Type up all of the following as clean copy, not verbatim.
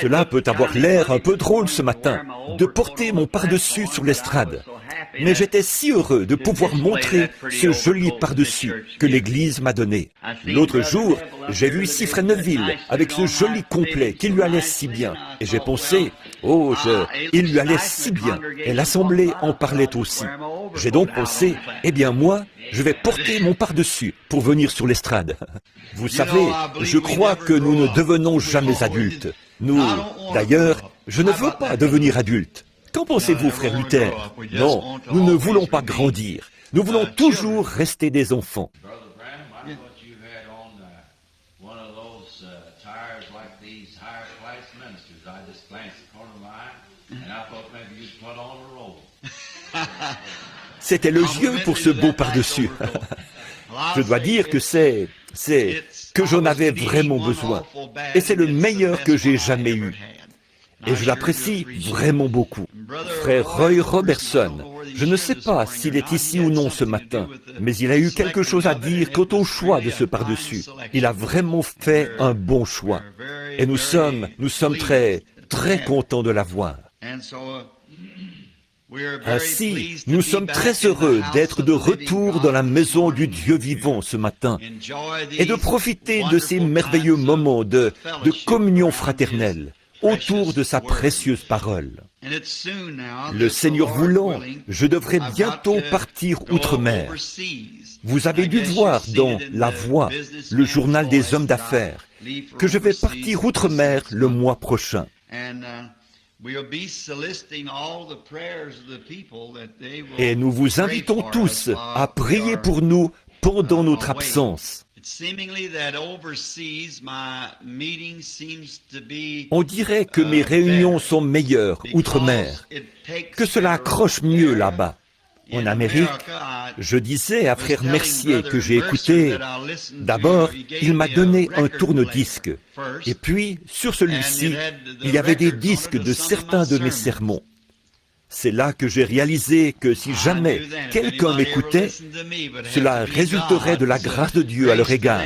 Cela peut avoir l'air un peu drôle ce matin, de porter mon pardessus sur l'estrade. Mais j'étais si heureux de pouvoir montrer ce joli pardessus que l'Église m'a donné. L'autre jour, j'ai vu ici Frère Neville avec ce joli complet qui lui allait si bien. Et j'ai pensé, il lui allait si bien. Et l'Assemblée en parlait aussi. J'ai donc pensé, eh bien moi, je vais porter mon pardessus pour venir sur l'estrade. Vous savez, je crois que nous ne devenons jamais adultes. D'ailleurs, je ne veux pas devenir adulte. Qu'en pensez-vous, frère Luther? Non, nous ne voulons pas grandir. Nous voulons toujours rester des enfants. C'était le vieux pour ce beau par-dessus. Je dois dire que que j'en avais vraiment besoin. Et c'est le meilleur que j'ai jamais eu. Et je l'apprécie vraiment beaucoup. Frère Roy Robertson, je ne sais pas s'il est ici ou non ce matin, mais il a eu quelque chose à dire quant au choix de ce par-dessus. Il a vraiment fait un bon choix. Et nous sommes très, très contents de l'avoir. Ainsi, nous sommes très heureux d'être de retour dans la maison du Dieu vivant ce matin et de profiter de ces merveilleux moments de communion fraternelle autour de sa précieuse parole. Le Seigneur voulant, je devrais bientôt partir outre-mer. Vous avez dû voir dans La Voix, le journal des hommes d'affaires, que je vais partir outre-mer le mois prochain. Et nous vous invitons tous à prier pour nous pendant notre absence. On dirait que mes réunions sont meilleures outre-mer, que cela accroche mieux là-bas. En Amérique, je disais à frère Mercier que j'ai écouté, d'abord, il m'a donné un tourne-disque, et puis, sur celui-ci, il y avait des disques de certains de mes sermons. C'est là que j'ai réalisé que si jamais quelqu'un m'écoutait, cela résulterait de la grâce de Dieu à leur égard,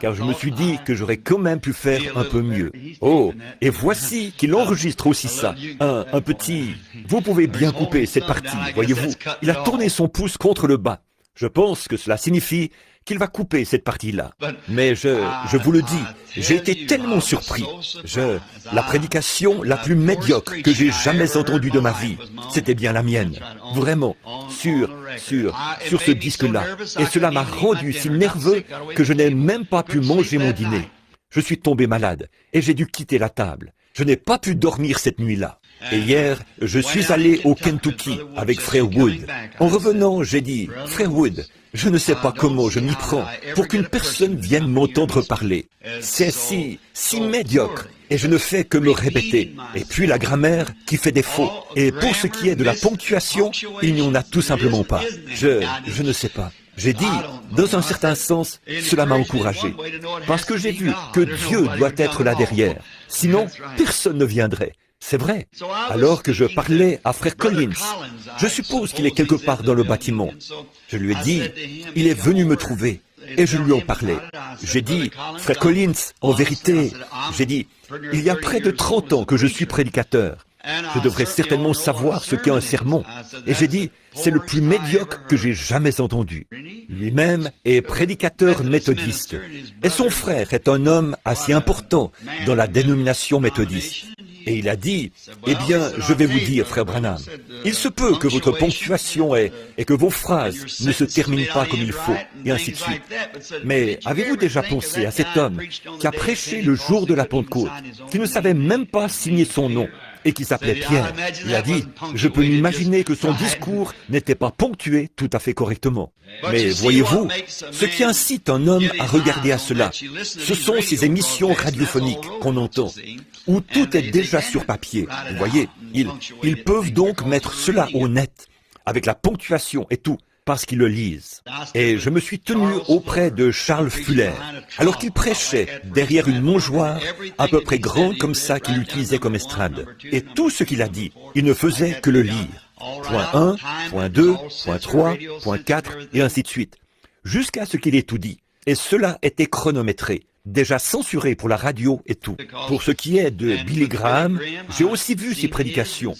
car je me suis dit que j'aurais quand même pu faire un peu mieux. Oh, et voici qu'il enregistre aussi ça, un petit... Vous pouvez bien couper cette partie, voyez-vous. Il a tourné son pouce contre le bas. Je pense que cela signifie qu'il va couper cette partie-là. Mais je vous le dis, j'ai été tellement surpris. La prédication la plus médiocre que j'ai jamais entendue de ma vie, c'était bien la mienne. Vraiment, sur ce disque-là. Et cela m'a rendu si nerveux que je n'ai même pas pu manger mon dîner. Je suis tombé malade et j'ai dû quitter la table. Je n'ai pas pu dormir cette nuit-là. Et hier, je suis allé au Kentucky avec frère Wood. En revenant, j'ai dit, « Frère Wood, je ne sais pas comment je m'y prends pour qu'une personne vienne m'entendre parler. C'est si médiocre, et je ne fais que me répéter. Et puis la grammaire qui fait défaut. Et pour ce qui est de la ponctuation, il n'y en a tout simplement pas. Je ne sais pas. » J'ai dit, dans un certain sens, cela m'a encouragé, parce que j'ai vu que Dieu doit être là derrière. Sinon, personne ne viendrait. C'est vrai. Alors que je parlais à frère Collins, je suppose qu'il est quelque part dans le bâtiment. Je lui ai dit, il est venu me trouver, et je lui en parlais. J'ai dit, frère Collins, en vérité, j'ai dit, il y a près de 30 ans que je suis prédicateur. Je devrais certainement savoir ce qu'est un sermon. Et j'ai dit, c'est le plus médiocre que j'ai jamais entendu. Lui-même est prédicateur méthodiste. Et son frère est un homme assez important dans la dénomination méthodiste. Et il a dit, eh bien, je vais vous dire, frère Branham, il se peut que votre ponctuation et que vos phrases ne se terminent pas comme il faut, et ainsi de suite. Mais avez-vous déjà pensé à cet homme qui a prêché le jour de la Pentecôte, qui ne savait même pas signer son nom, et qui s'appelait Pierre? Il a dit, je peux m'imaginer que son discours n'était pas ponctué tout à fait correctement. Mais voyez-vous, ce qui incite un homme à regarder à cela, ce sont ces émissions radiophoniques qu'on entend, où tout est déjà sur papier. Vous voyez, ils peuvent donc mettre cela au net, avec la ponctuation et tout, parce qu'ils le lisent. Et je me suis tenu auprès de Charles Fuller, alors qu'il prêchait derrière une mangeoire à peu près grande comme ça qu'il utilisait comme estrade. Et tout ce qu'il a dit, il ne faisait que le lire. Point 1, point 2, point 3, point 4, et ainsi de suite, jusqu'à ce qu'il ait tout dit. Et cela était chronométré. déjà censuré pour la radio et tout. Pour ce qui est de Billy Graham, j'ai aussi vu ses prédications.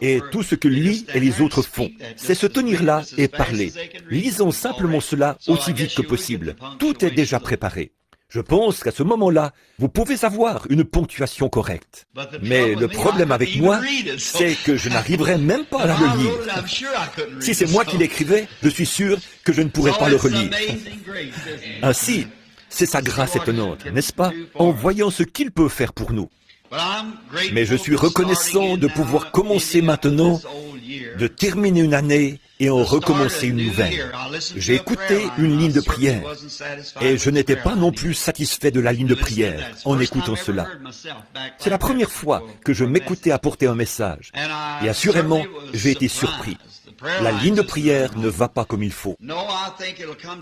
Et tout ce que lui et les autres font, c'est se tenir là et parler. Lisons simplement cela aussi vite que possible. Tout est déjà préparé. Je pense qu'à ce moment-là, vous pouvez avoir une ponctuation correcte. Mais le problème avec moi, c'est que je n'arriverai même pas à le lire. Si c'est moi qui l'écrivais, je suis sûr que je ne pourrais pas le relire. Ainsi, c'est sa grâce étonnante, n'est-ce pas, en voyant ce qu'il peut faire pour nous. Mais je suis reconnaissant de pouvoir commencer maintenant, de terminer une année et en recommencer une nouvelle. J'ai écouté une ligne de prière et je n'étais pas non plus satisfait de la ligne de prière en écoutant cela. C'est la première fois que je m'écoutais apporter un message et assurément, j'ai été surpris. La ligne de prière ne va pas comme il faut.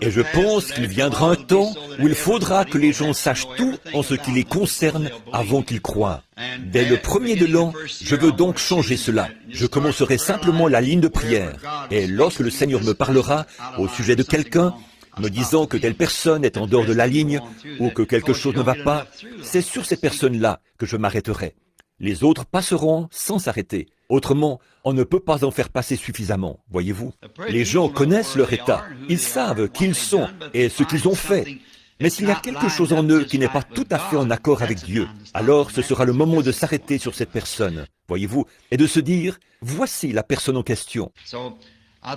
Et je pense qu'il viendra un temps où il faudra que les gens sachent tout en ce qui les concerne avant qu'ils croient. Dès le premier de l'an, je veux donc changer cela. Je commencerai simplement la ligne de prière. Et lorsque le Seigneur me parlera au sujet de quelqu'un, me disant que telle personne est en dehors de la ligne ou que quelque chose ne va pas, c'est sur ces personnes-là que je m'arrêterai. Les autres passeront sans s'arrêter. Autrement, on ne peut pas en faire passer suffisamment, voyez-vous. Les gens connaissent leur état, ils savent qui ils sont et ce qu'ils ont fait. Mais s'il y a quelque chose en eux qui n'est pas tout à fait en accord avec Dieu, alors ce sera le moment de s'arrêter sur cette personne, voyez-vous, et de se dire, voici la personne en question.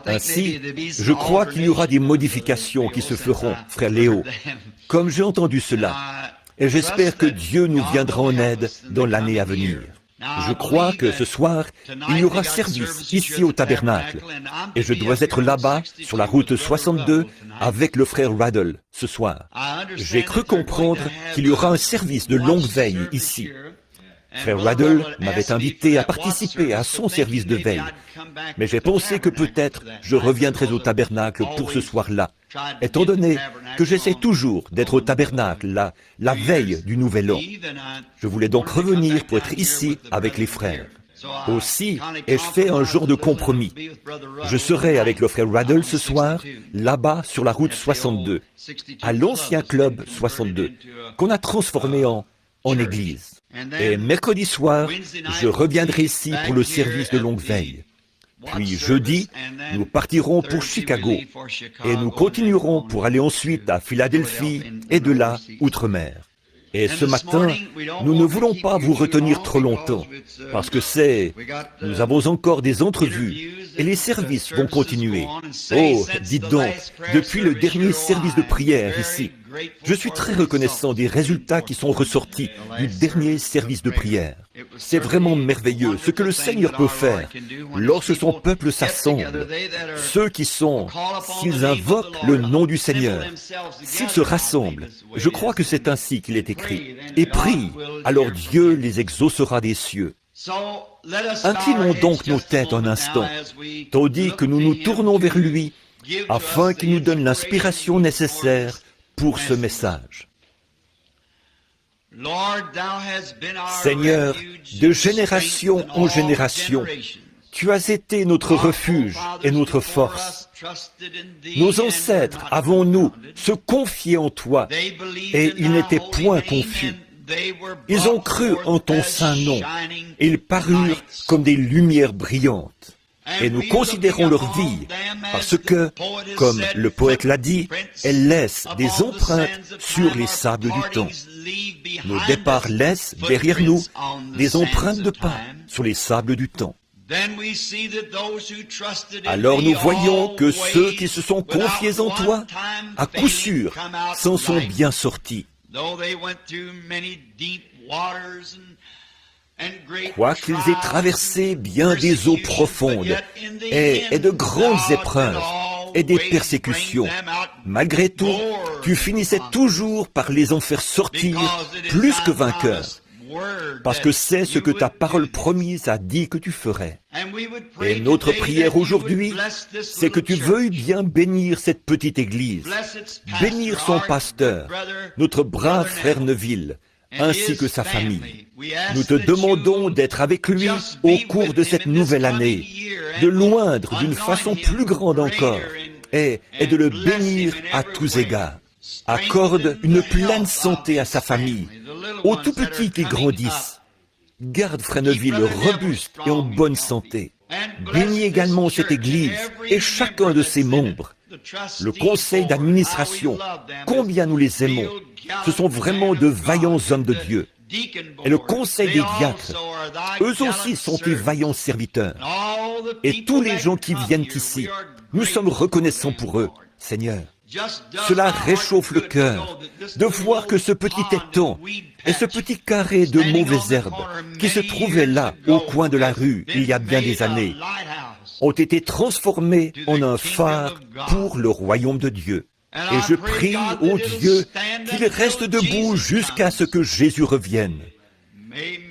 Ainsi, je crois qu'il y aura des modifications qui se feront, frère Léo, comme j'ai entendu cela. Et j'espère que Dieu nous viendra en aide dans l'année à venir. Je crois que ce soir, il y aura service ici au tabernacle. Et je dois être là-bas, sur la route 62, avec le frère Raddle, ce soir. J'ai cru comprendre qu'il y aura un service de longue veille ici. Frère Raddle m'avait invité à participer à son service de veille. Mais j'ai pensé que peut-être je reviendrais au tabernacle pour ce soir-là, étant donné que j'essaie toujours d'être au tabernacle la veille du Nouvel An. Je voulais donc revenir pour être ici avec les frères. Aussi, ai-je fait un genre de compromis. Je serai avec le frère Raddle ce soir, là-bas sur la route 62, à l'ancien club 62, qu'on a transformé en église. Et mercredi soir, je reviendrai ici pour le service de longue veille. Puis jeudi, nous partirons pour Chicago et nous continuerons pour aller ensuite à Philadelphie et de là, outre-mer. Et ce matin, nous ne voulons pas vous retenir trop longtemps, parce que nous avons encore des entrevues et les services vont continuer. Oh, dites donc, depuis le dernier service de prière ici, je suis très reconnaissant des résultats qui sont ressortis du dernier service de prière. C'est vraiment merveilleux ce que le Seigneur peut faire lorsque son peuple s'assemble. Ceux qui s'ils invoquent le nom du Seigneur, s'ils se rassemblent, je crois que c'est ainsi qu'il est écrit, et prient, alors Dieu les exaucera des cieux. Inclinons donc nos têtes un instant, tandis que nous nous tournons vers lui, afin qu'il nous donne l'inspiration nécessaire pour ce message. Seigneur, de génération en génération, tu as été notre refuge et notre force. Nos ancêtres, avons-nous, se confiaient en toi, et ils n'étaient point confus. Ils ont cru en ton saint nom, et ils parurent comme des lumières brillantes. Et nous considérons leur vie, parce que, comme le poète l'a dit, elles laissent des empreintes sur les sables du temps. Nos départs laissent derrière nous des empreintes de pas sur les sables du temps. Alors nous voyons que ceux qui se sont confiés en toi, à coup sûr, s'en sont bien sortis. Quoiqu'ils aient traversé bien des eaux profondes et de grandes épreuves et des persécutions, malgré tout, tu finissais toujours par les en faire sortir plus que vainqueurs, parce que c'est ce que ta parole promise a dit que tu ferais. Et notre prière aujourd'hui, c'est que tu veuilles bien bénir cette petite église, bénir son pasteur, notre brave frère Neville, ainsi que sa famille. Nous te demandons d'être avec lui au cours de cette nouvelle année, de l'oindre d'une façon plus grande encore, et de le bénir à tous égards. Accorde une pleine santé à sa famille, aux tout petits qui grandissent. Garde Fresneville robuste et en bonne santé. Bénis également cette Église et chacun de ses membres. Le conseil d'administration, combien nous les aimons. Ce sont vraiment de vaillants hommes de Dieu. Et le conseil des diacres, eux aussi sont des vaillants serviteurs. Et tous les gens qui viennent ici, nous sommes reconnaissants pour eux, Seigneur. Cela réchauffe le cœur de voir que ce petit étang et ce petit carré de mauvaises herbes qui se trouvaient là, au coin de la rue, il y a bien des années, ont été transformés en un phare pour le royaume de Dieu. Et je prie, ô Dieu, qu'il reste debout jusqu'à ce que Jésus revienne.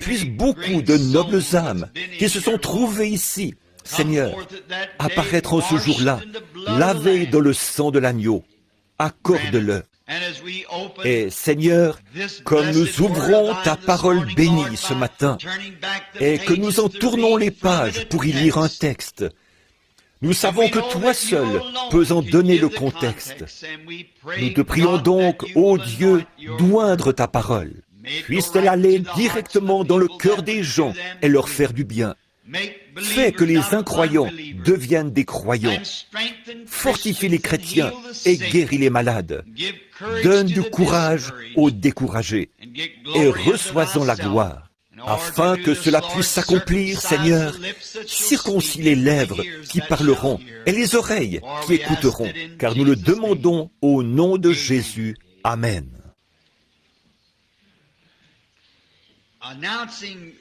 Puissent beaucoup de nobles âmes qui se sont trouvées ici, Seigneur, apparaître en ce jour-là, lavés dans le sang de l'agneau. Accorde-le. Et Seigneur, comme nous ouvrons ta parole bénie ce matin, et que nous en tournons les pages pour y lire un texte, nous savons que toi seul peux en donner le contexte. Nous te prions donc, ô Dieu, d'oindre ta parole. Puisse-t-elle aller directement dans le cœur des gens et leur faire du bien. Fais que les incroyants deviennent des croyants. Fortifie les chrétiens et guéris les malades. Donne du courage aux découragés et reçois-en la gloire. Afin que cela puisse s'accomplir, Seigneur, circoncis les lèvres qui parleront et les oreilles qui écouteront, car nous le demandons au nom de Jésus. Amen. Announcing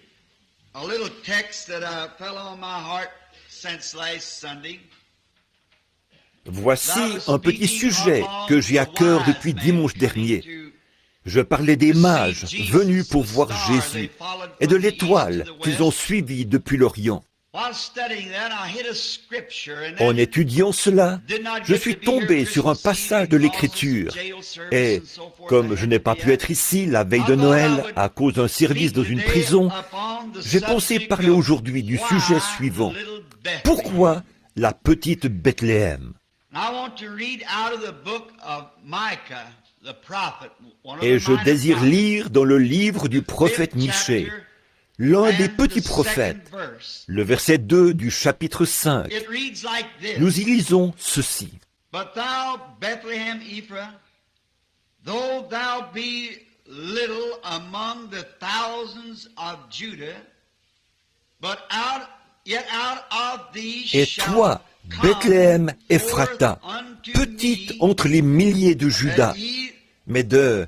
a little text that fell on my heart since last Sunday. Voici un petit sujet que j'ai à cœur depuis dimanche dernier. Je parlais des mages venus pour voir Jésus et de l'étoile qu'ils ont suivie depuis l'Orient. En étudiant cela, je suis tombé sur un passage de l'Écriture et, comme je n'ai pas pu être ici la veille de Noël à cause d'un service dans une prison, j'ai pensé parler aujourd'hui du sujet suivant. Pourquoi la petite Bethléem? Et je désire lire dans le livre du prophète Michée, l'un des petits prophètes, le verset 2 du chapitre 5. Nous y lisons ceci. But thou, Bethlehem Ephraim, though thou be little among the thousands of Judah, but yet out of thee Et shall toi, come Bethléem Ephrata, forth unto petite me entre les milliers de Juda, that he, mais de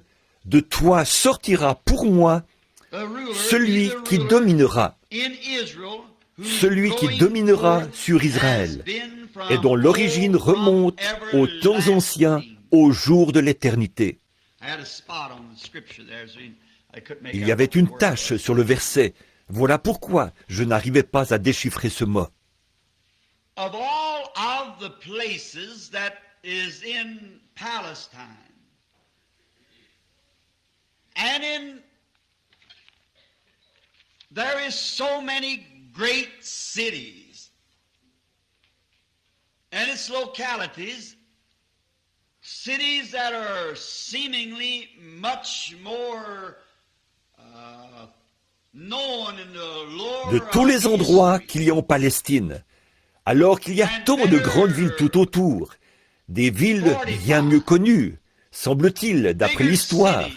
toi sortira pour moi the ruler, celui is a qui ruler dominera, in Israel, whose celui qui going dominera forth sur has Israël, been from et dont l'origine old, from remonte aux temps anciens, everlasting. aux jours de l'éternité. I had a spot on the scripture there, so I couldn't make Il out y avait what the une word tache was. sur le verset. Voilà pourquoi je n'arrivais pas à déchiffrer ce mot. Of all of the places that is in Palestine, and there is so many great cities and its localities, cities that are seemingly much more known in the lore De tous les of endroits history. qu'il y a en Palestine, alors qu'il y a tant de grandes villes tout autour, des villes bien mieux connues, semble-t-il, d'après l'histoire,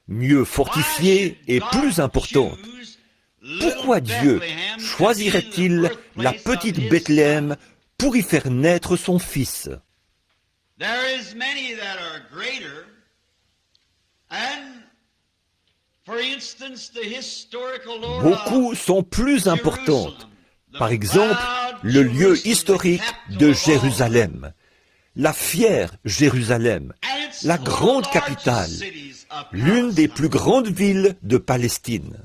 mieux fortifiées et plus importantes. Pourquoi Dieu choisirait-il la petite Bethléem pour y faire naître son fils? There is many that are greater, and for instance, the historical lore Beaucoup sont plus importantes. Par exemple, le lieu historique de Jérusalem, la fière Jérusalem, la grande capitale, l'une des plus grandes villes de Palestine.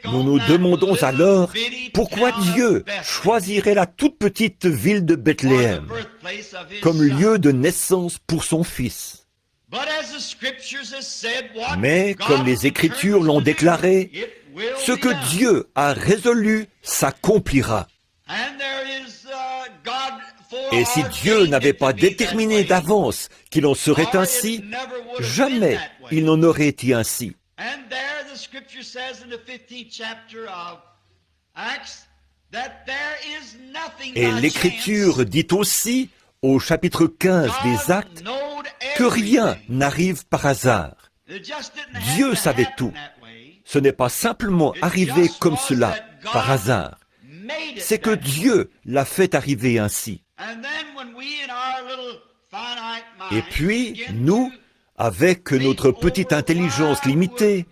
Nous nous demandons alors pourquoi Dieu choisirait la toute petite ville de Bethléem comme lieu de naissance pour son fils. Mais comme les Écritures l'ont déclaré, ce que Dieu a résolu s'accomplira. Et si Dieu n'avait pas déterminé d'avance qu'il en serait ainsi, jamais il n'en aurait été ainsi. Et l'Écriture dit aussi, au chapitre 15 des Actes, que rien n'arrive par hasard. Dieu savait tout. Ce n'est pas simplement arrivé comme cela, par hasard. C'est que Dieu l'a fait arriver ainsi. Et puis, nous, avec notre petite intelligence limitée,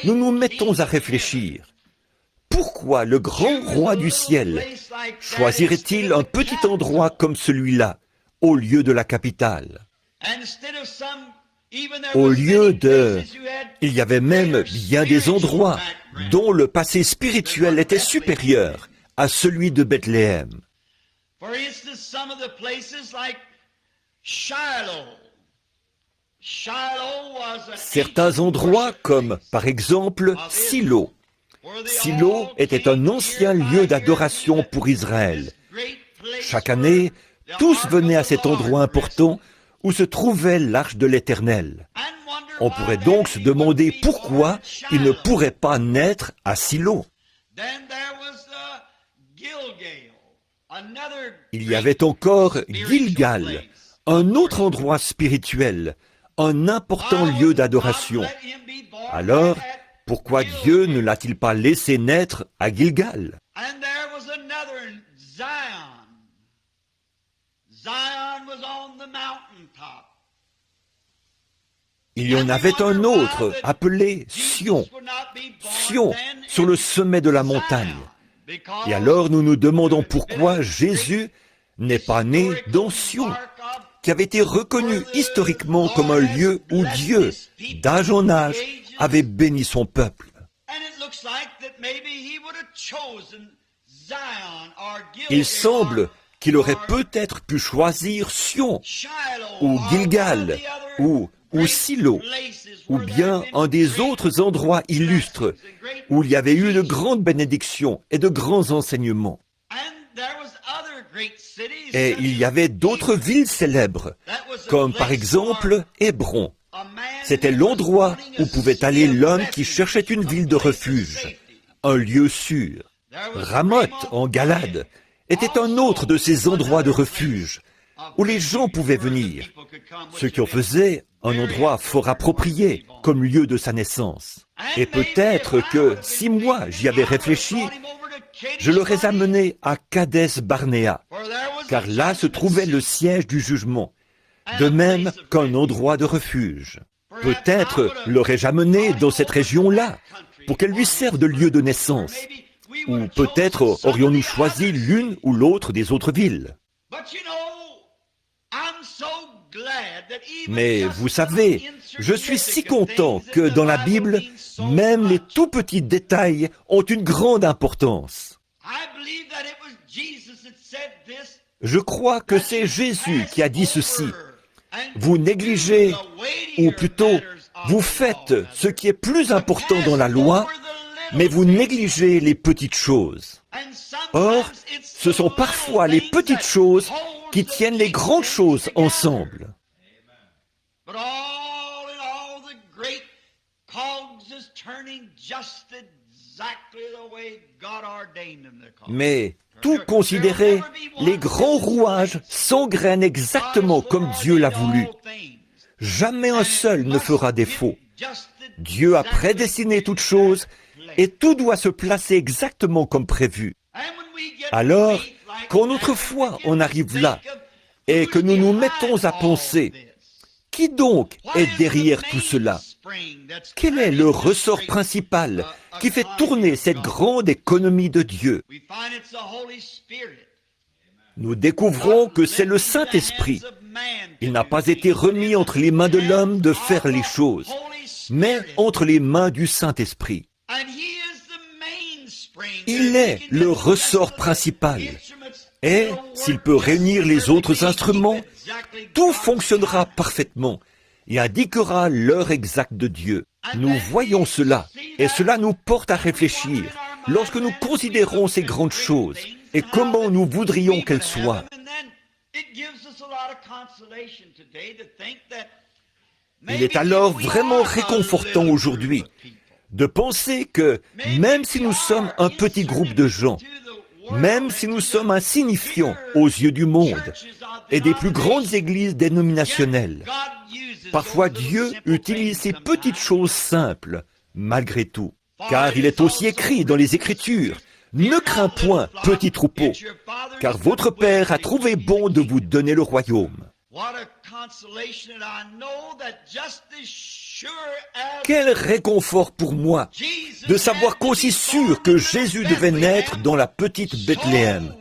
nous nous mettons à réfléchir. Pourquoi le grand roi du ciel choisirait-il un petit endroit comme celui-là, au lieu de la capitale? Au lieu de... Il y avait même bien des endroits dont le passé spirituel était supérieur à celui de Bethléem. Certains endroits comme, par exemple, Silo. Silo était un ancien lieu d'adoration pour Israël. Chaque année, tous venaient à cet endroit important où se trouvait l'arche de l'Éternel. On pourrait donc se demander pourquoi il ne pourrait pas naître à Silo. Il y avait encore Gilgal, un autre endroit spirituel, un important lieu d'adoration. Alors, pourquoi Dieu ne l'a-t-il pas laissé naître à Gilgal? Il y en avait un autre appelé Sion. Sion, sur le sommet de la montagne. Et alors nous nous demandons pourquoi Jésus n'est pas né dans Sion, qui avait été reconnu historiquement comme un lieu où Dieu, d'âge en âge, avait béni son peuple. Il semble qu'il aurait peut-être pu choisir Sion, ou Gilgal, ou Silo, ou bien un des autres endroits illustres où il y avait eu de grandes bénédictions et de grands enseignements. Et il y avait d'autres villes célèbres, comme par exemple Hébron. C'était l'endroit où pouvait aller l'homme qui cherchait une ville de refuge, un lieu sûr. Ramoth, en Galade, était un autre de ces endroits de refuge où les gens pouvaient venir, ce qui en faisait un endroit fort approprié comme lieu de sa naissance. Et peut-être que si moi j'y avais réfléchi, je l'aurais amené à Kadès Barnéa, car là se trouvait le siège du jugement, de même qu'un endroit de refuge. Peut-être l'aurais-je amené dans cette région-là, pour qu'elle lui serve de lieu de naissance, ou peut-être aurions-nous choisi l'une ou l'autre des autres villes. Mais vous savez, je suis si content que dans la Bible, même les tout petits détails ont une grande importance. Je crois que c'est Jésus qui a dit ceci. Vous négligez, ou plutôt, vous faites ce qui est plus important dans la loi, mais vous négligez les petites choses. Or, ce sont parfois les petites choses qui tiennent les grandes choses ensemble. Mais, tout considéré, les grands rouages s'engrainent exactement comme Dieu l'a voulu. Jamais un seul ne fera défaut. Dieu a prédestiné toutes choses et tout doit se placer exactement comme prévu. Alors, quand notre foi en arrive là et que nous nous mettons à penser, qui donc est derrière tout cela? Quel est le ressort principal qui fait tourner cette grande économie de Dieu? Nous découvrons que c'est le Saint-Esprit. Il n'a pas été remis entre les mains de l'homme de faire les choses, mais entre les mains du Saint-Esprit. Il est le ressort principal. Et s'il peut réunir les autres instruments, tout fonctionnera parfaitement et indiquera l'heure exacte de Dieu. Nous voyons cela, et cela nous porte à réfléchir lorsque nous considérons ces grandes choses et comment nous voudrions qu'elles soient. Il est alors vraiment réconfortant aujourd'hui de penser que même si nous sommes un petit groupe de gens, même si nous sommes insignifiants aux yeux du monde et des plus grandes églises dénominationnelles, parfois Dieu utilise ces petites choses simples malgré tout. Car il est aussi écrit dans les Écritures, « Ne crains point, petit troupeau, car votre Père a trouvé bon de vous donner le royaume. » Quel réconfort pour moi de savoir qu'aussi sûr que Jésus devait naître dans la petite Bethléem,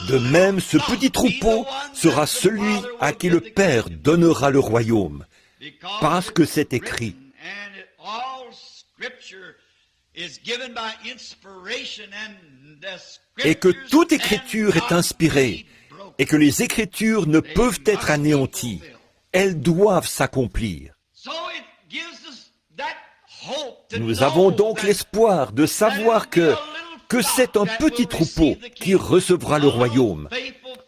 de même ce petit troupeau sera celui à qui le Père donnera le royaume, parce que c'est écrit. Et que toute écriture est inspirée, et que les écritures ne peuvent être anéanties. Elles doivent s'accomplir. Nous avons donc l'espoir de savoir que c'est un petit troupeau qui recevra le royaume,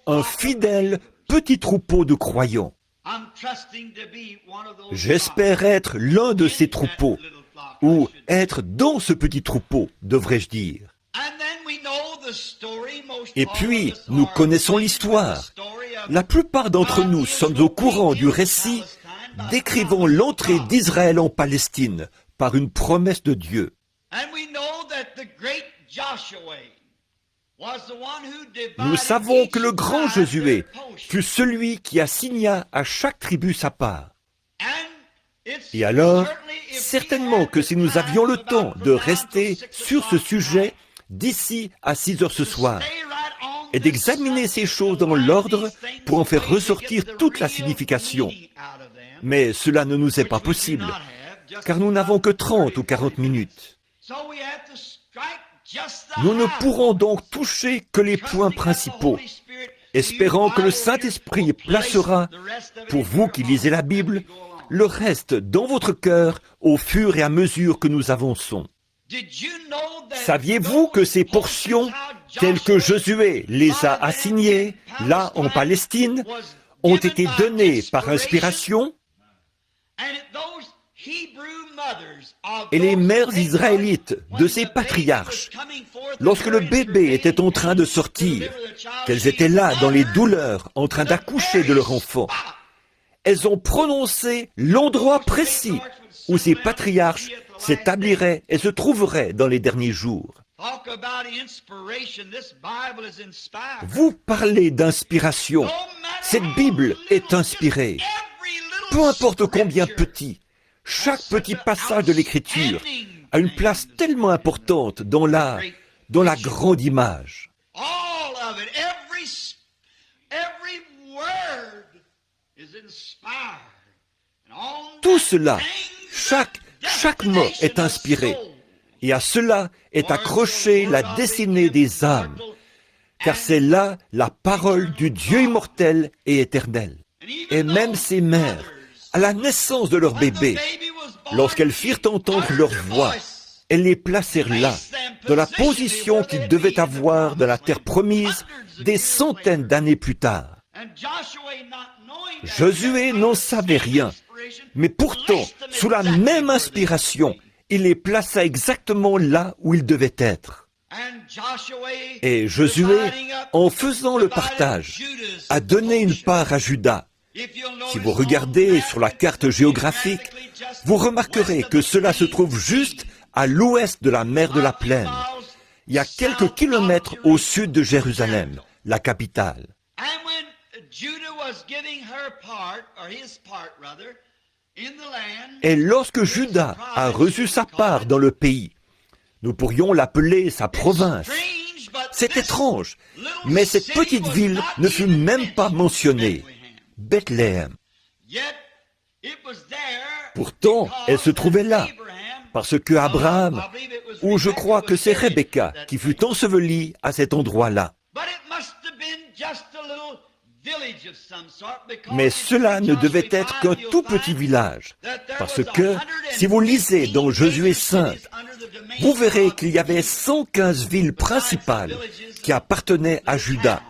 un fidèle petit troupeau de croyants. J'espère être l'un de ces troupeaux, ou être dans ce petit troupeau, devrais-je dire. Et puis, nous connaissons l'histoire. La plupart d'entre nous sommes au courant du récit décrivant l'entrée d'Israël en Palestine par une promesse de Dieu. Nous savons que le grand Josué fut celui qui assigna à chaque tribu sa part. Et alors, certainement que si nous avions le temps de rester sur ce sujet d'ici à 6 heures ce soir, et d'examiner ces choses dans l'ordre pour en faire ressortir toute la signification. Mais cela ne nous est pas possible, car nous n'avons que 30 ou 40 minutes. Nous ne pourrons donc toucher que les points principaux, espérant que le Saint-Esprit placera, pour vous qui lisez la Bible, le reste dans votre cœur au fur et à mesure que nous avançons. Saviez-vous que ces portions, telles que Josué les a assignées, là en Palestine, ont été données par inspiration? Et les mères israélites de ces patriarches, lorsque le bébé était en train de sortir, qu'elles étaient là dans les douleurs, en train d'accoucher de leur enfant, elles ont prononcé l'endroit précis où ces patriarches s'établiraient et se trouveraient dans les derniers jours. Vous parlez d'inspiration. Cette Bible est inspirée. Peu importe combien petit, chaque petit passage de l'Écriture a une place tellement importante dans la grande image. Tout cela, chaque mot est inspiré, et à cela est accrochée la destinée des âmes, car c'est là la parole du Dieu immortel et éternel. Et même ces mères, à la naissance de leur bébé, lorsqu'elles firent entendre leur voix, elles les placèrent là, dans la position qu'ils devaient avoir dans la terre promise des centaines d'années plus tard. Josué n'en savait rien, mais pourtant, sous la même inspiration, il les plaça exactement là où ils devaient être. Et Josué, en faisant le partage, a donné une part à Juda. Si vous regardez sur la carte géographique, vous remarquerez que cela se trouve juste à l'ouest de la mer de la Plaine. Il y a quelques kilomètres au sud de Jérusalem, la capitale. Et lorsque Juda a reçu sa part dans le pays, nous pourrions l'appeler sa province. C'est étrange, mais cette petite ville ne fut même pas mentionnée, Bethléem. Pourtant, elle se trouvait là, parce que Abraham, ou je crois que c'est Rebecca, qui fut ensevelie à cet endroit-là. Mais cela ne devait être qu'un tout petit village, parce que, si vous lisez dans Josué 5, vous verrez qu'il y avait 115 villes principales qui appartenaient à Juda,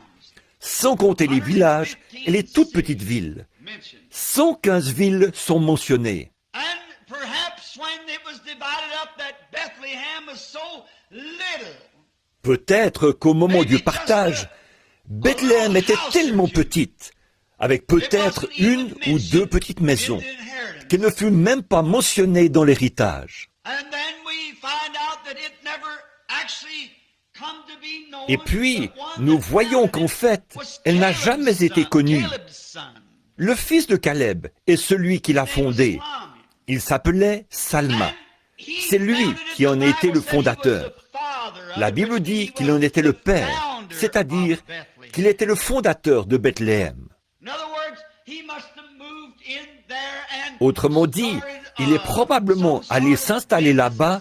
sans compter les villages et les toutes petites villes. 115 villes sont mentionnées. Peut-être qu'au moment du partage, Bethléem était tellement petite, avec peut-être une ou deux petites maisons, qu'elle ne fut même pas mentionnée dans l'héritage. Et puis, nous voyons qu'en fait, elle n'a jamais été connue. Le fils de Caleb est celui qui l'a fondée. Il s'appelait Salma. C'est lui qui en était le fondateur. La Bible dit qu'il en était le père, c'est-à-dire qu'il était le fondateur de Bethléem. Autrement dit, il est probablement allé s'installer là-bas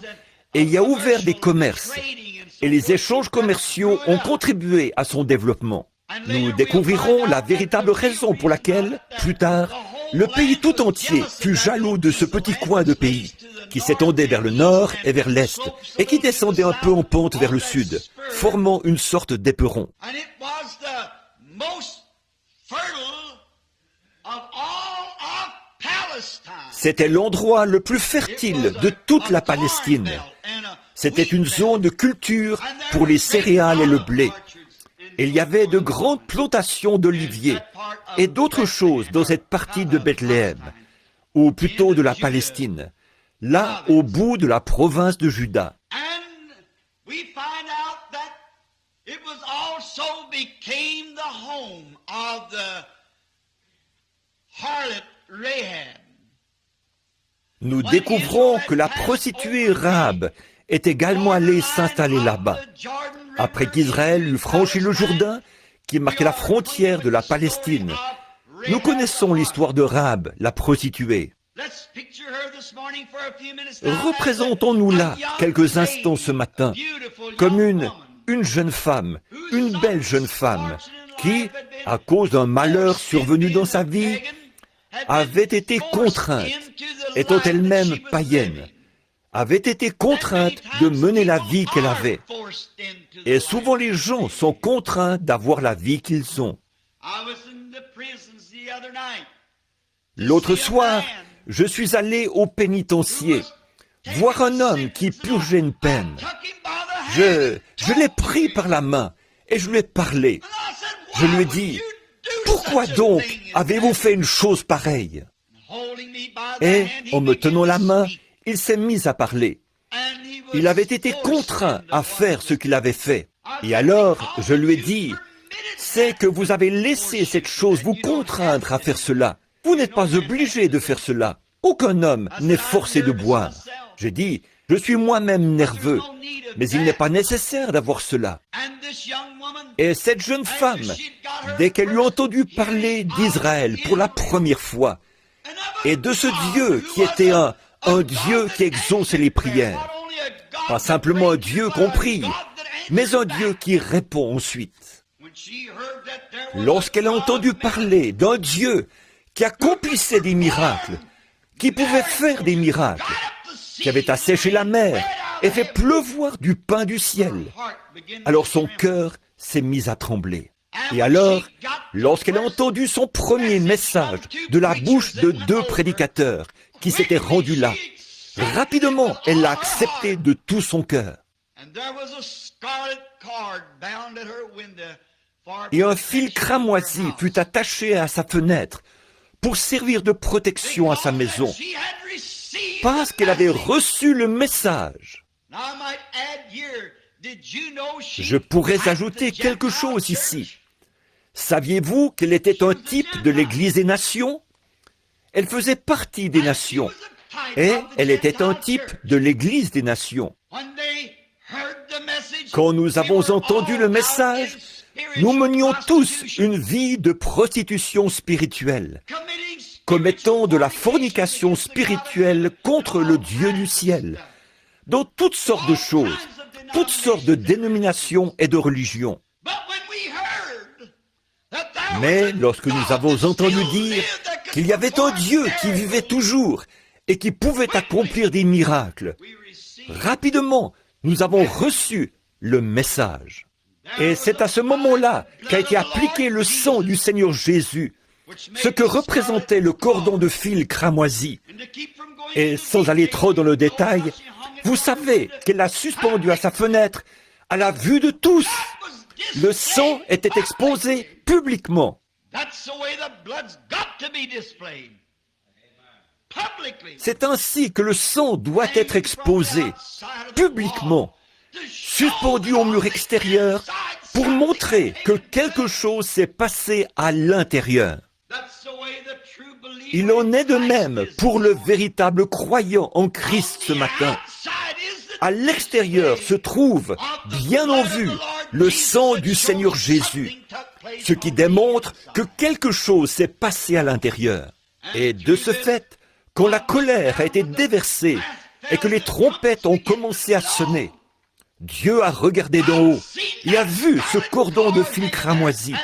et y a ouvert des commerces. Et les échanges commerciaux ont contribué à son développement. Nous découvrirons la véritable raison pour laquelle, plus tard, le pays tout entier fut jaloux de ce petit coin de pays, qui s'étendait vers le nord et vers l'est, et qui descendait un peu en pente vers le sud, formant une sorte d'éperon. C'était l'endroit le plus fertile de toute la Palestine. C'était une zone de culture pour les céréales et le blé. Il y avait de grandes plantations d'oliviers et d'autres choses dans cette partie de Bethléem, ou plutôt de la Palestine, là au bout de la province de Juda. Nous découvrons que la prostituée Rahab est également allée s'installer là-bas. Après qu'Israël eut franchi le Jourdain, qui marquait la frontière de la Palestine, nous connaissons l'histoire de Rahab, la prostituée. Représentons-nous-la quelques instants ce matin comme une jeune femme, une belle jeune femme, qui, à cause d'un malheur survenu dans sa vie, avait été contrainte, étant elle-même païenne, avait été contrainte de mener la vie qu'elle avait. Et souvent les gens sont contraints d'avoir la vie qu'ils ont. L'autre soir, je suis allé au pénitencier, voir un homme qui purgeait une peine. Je l'ai pris par la main et je lui ai parlé. Je lui ai dit, « Pourquoi donc avez-vous fait une chose pareille ?» Et, en me tenant la main, il s'est mis à parler. Il avait été contraint à faire ce qu'il avait fait. Et alors, je lui ai dit, « C'est que vous avez laissé cette chose vous contraindre à faire cela. Vous n'êtes pas obligé de faire cela. Aucun homme n'est forcé de boire. » J'ai dit, « Je suis moi-même nerveux, mais il n'est pas nécessaire d'avoir cela. » Et cette jeune femme, dès qu'elle eut entendu parler d'Israël pour la première fois, et de ce Dieu qui était un Dieu qui exauce les prières, pas simplement un Dieu qu'on prie, mais un Dieu qui répond ensuite. Lorsqu'elle a entendu parler d'un Dieu qui accomplissait des miracles, qui pouvait faire des miracles, qui avait asséché la mer et fait pleuvoir du pain du ciel, alors son cœur s'est mis à trembler. Et alors, lorsqu'elle a entendu son premier message de la bouche de 2 prédicateurs qui s'étaient rendus là, rapidement, elle l'a accepté de tout son cœur. Et un fil cramoisi fut attaché à sa fenêtre pour servir de protection à sa maison, parce qu'elle avait reçu le message. Je pourrais ajouter quelque chose ici. Saviez-vous qu'elle était un type de l'Église des nations? Elle faisait partie des nations, et elle était un type de l'Église des nations. Quand nous avons entendu le message, nous menions tous une vie de prostitution spirituelle, commettant de la fornication spirituelle contre le Dieu du ciel, dans toutes sortes de choses, toutes sortes de dénominations et de religions. Mais lorsque nous avons entendu dire qu'il y avait un Dieu qui vivait toujours et qui pouvait accomplir des miracles, rapidement, nous avons reçu le message. Et c'est à ce moment-là qu'a été appliqué le sang du Seigneur Jésus, ce que représentait le cordon de fil cramoisi. Et sans aller trop dans le détail, vous savez qu'elle l'a suspendu à sa fenêtre, à la vue de tous. Le sang était exposé publiquement. C'est ainsi que le sang doit être exposé, publiquement, suspendu au mur extérieur, pour montrer que quelque chose s'est passé à l'intérieur. Il en est de même pour le véritable croyant en Christ ce matin. À l'extérieur se trouve, bien en vue, le sang du Seigneur Jésus, ce qui démontre que quelque chose s'est passé à l'intérieur. Et de ce fait, quand la colère a été déversée et que les trompettes ont commencé à sonner, Dieu a regardé d'en haut et a vu ce cordon de fil cramoisi,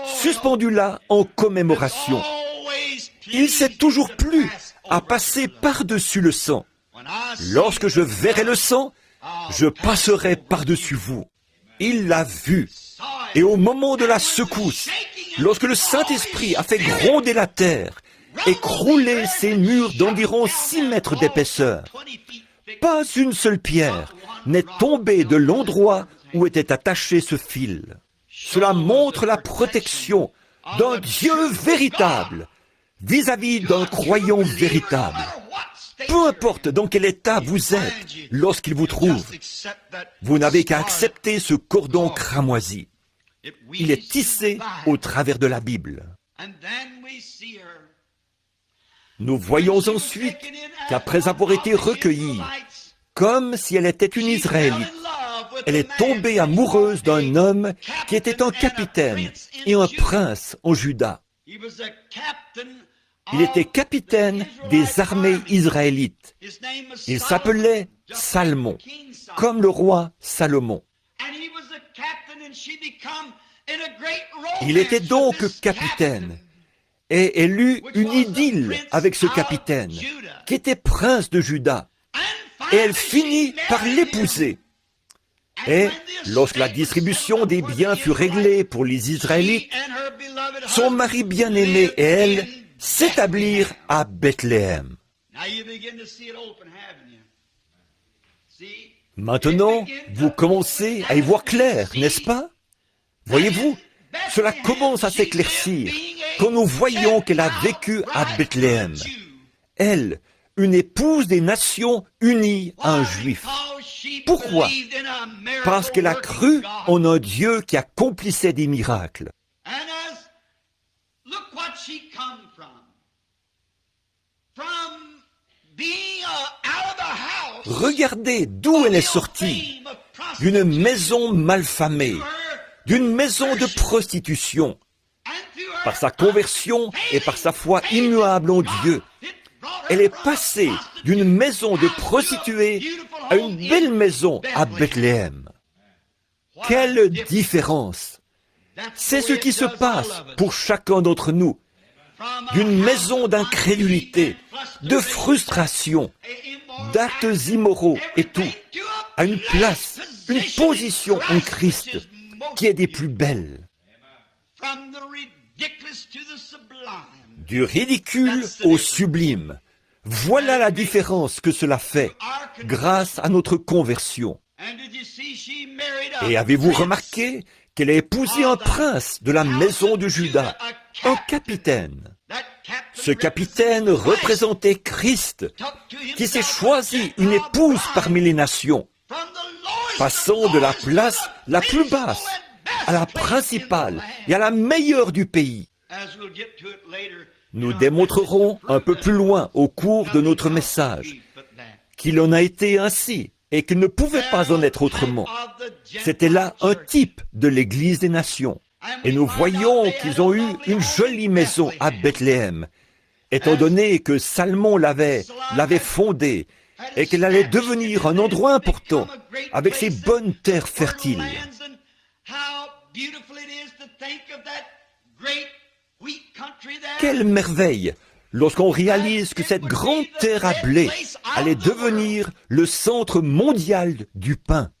suspendu là en commémoration. Il s'est toujours plu à passer par-dessus le sang. Lorsque je verrai le sang, je passerai par-dessus vous. Il l'a vu. Et au moment de la secousse, lorsque le Saint-Esprit a fait gronder la terre et crouler ses murs d'environ 6 mètres d'épaisseur, pas une seule pierre n'est tombée de l'endroit où était attaché ce fil. Cela montre la protection d'un Dieu véritable vis-à-vis d'un croyant véritable. Peu importe dans quel état vous êtes lorsqu'il vous trouve, vous n'avez qu'à accepter ce cordon cramoisi. Il est tissé au travers de la Bible. Nous voyons ensuite qu'après avoir été recueillie, comme si elle était une Israélite, elle est tombée amoureuse d'un homme qui était un capitaine et un prince en Juda. Il était capitaine des armées israélites. Il s'appelait Salmon, comme le roi Salomon. Il était donc capitaine, et elle eut une idylle avec ce capitaine, qui était prince de Juda, et elle finit par l'épouser. Et lorsque la distribution des biens fut réglée pour les Israélites, son mari bien-aimé et elle s'établirent à Bethléem. Maintenant, vous commencez à y voir clair, n'est-ce pas? Voyez-vous, cela commence à s'éclaircir quand nous voyons qu'elle a vécu à Bethléem. Elle, une épouse des nations unie à un juif. Pourquoi? Parce qu'elle a cru en un Dieu qui accomplissait des miracles. Regardez d'où elle est sortie, d'une maison malfamée, d'une maison de prostitution. Par sa conversion et par sa foi immuable en Dieu, elle est passée d'une maison de prostituée à une belle maison à Bethléem. Quelle différence! C'est ce qui se passe pour chacun d'entre nous. D'une maison d'incrédulité, de frustration, d'actes immoraux et tout, à une place, une position en Christ qui est des plus belles. Du ridicule au sublime. Voilà la différence que cela fait grâce à notre conversion. Et avez-vous remarqué qu'elle a épousé un prince de la maison de Juda, un capitaine? Ce capitaine représentait Christ, qui s'est choisi une épouse parmi les nations, passant de la place la plus basse à la principale et à la meilleure du pays. Nous démontrerons un peu plus loin au cours de notre message qu'il en a été ainsi et qu'il ne pouvait pas en être autrement. C'était là un type de l'Église des nations. Et nous voyons qu'ils ont eu une jolie maison à Bethléem, étant donné que Salmon l'avait fondée et qu'elle allait devenir un endroit important avec ses bonnes terres fertiles. Quelle merveille lorsqu'on réalise que cette grande terre à blé allait devenir le centre mondial du pain.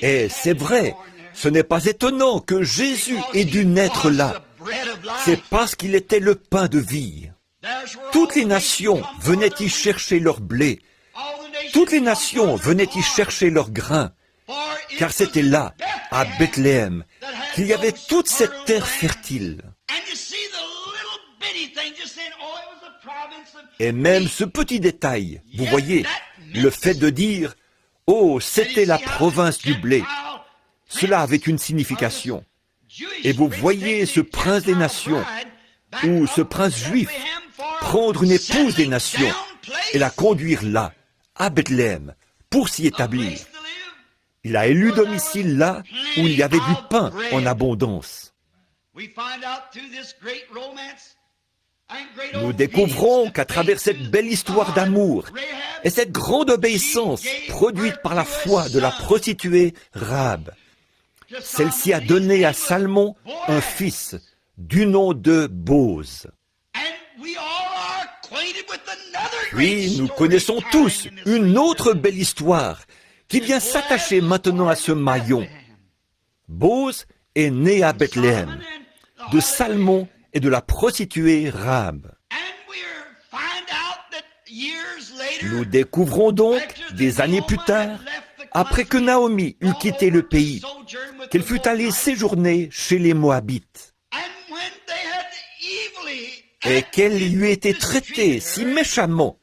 Et c'est vrai, ce n'est pas étonnant que Jésus ait dû naître là. C'est parce qu'il était le pain de vie. Toutes les nations venaient y chercher leur blé. Toutes les nations venaient y chercher leur grain. Car c'était là, à Bethléem, qu'il y avait toute cette terre fertile. Et même ce petit détail, vous voyez, le fait de dire « Oh, c'était la province du blé », cela avait une signification. Et vous voyez ce prince des nations, ou ce prince juif, prendre une épouse des nations et la conduire là, à Bethléem, pour s'y établir. Il a élu domicile là où il y avait du pain en abondance. Nous découvrons qu'à travers cette belle histoire d'amour et cette grande obéissance produite par la foi de la prostituée Rahab, celle-ci a donné à Salmon un fils du nom de Boz. Puis nous connaissons tous une autre belle histoire qui vient s'attacher maintenant à ce maillon. Boz est né à Bethléem, de Salmon et de la prostituée Rahab. Nous découvrons donc, des années plus tard, après que Naomi eut quitté le pays, qu'elle fut allée séjourner chez les Moabites, et qu'elle lui était traitée si méchamment.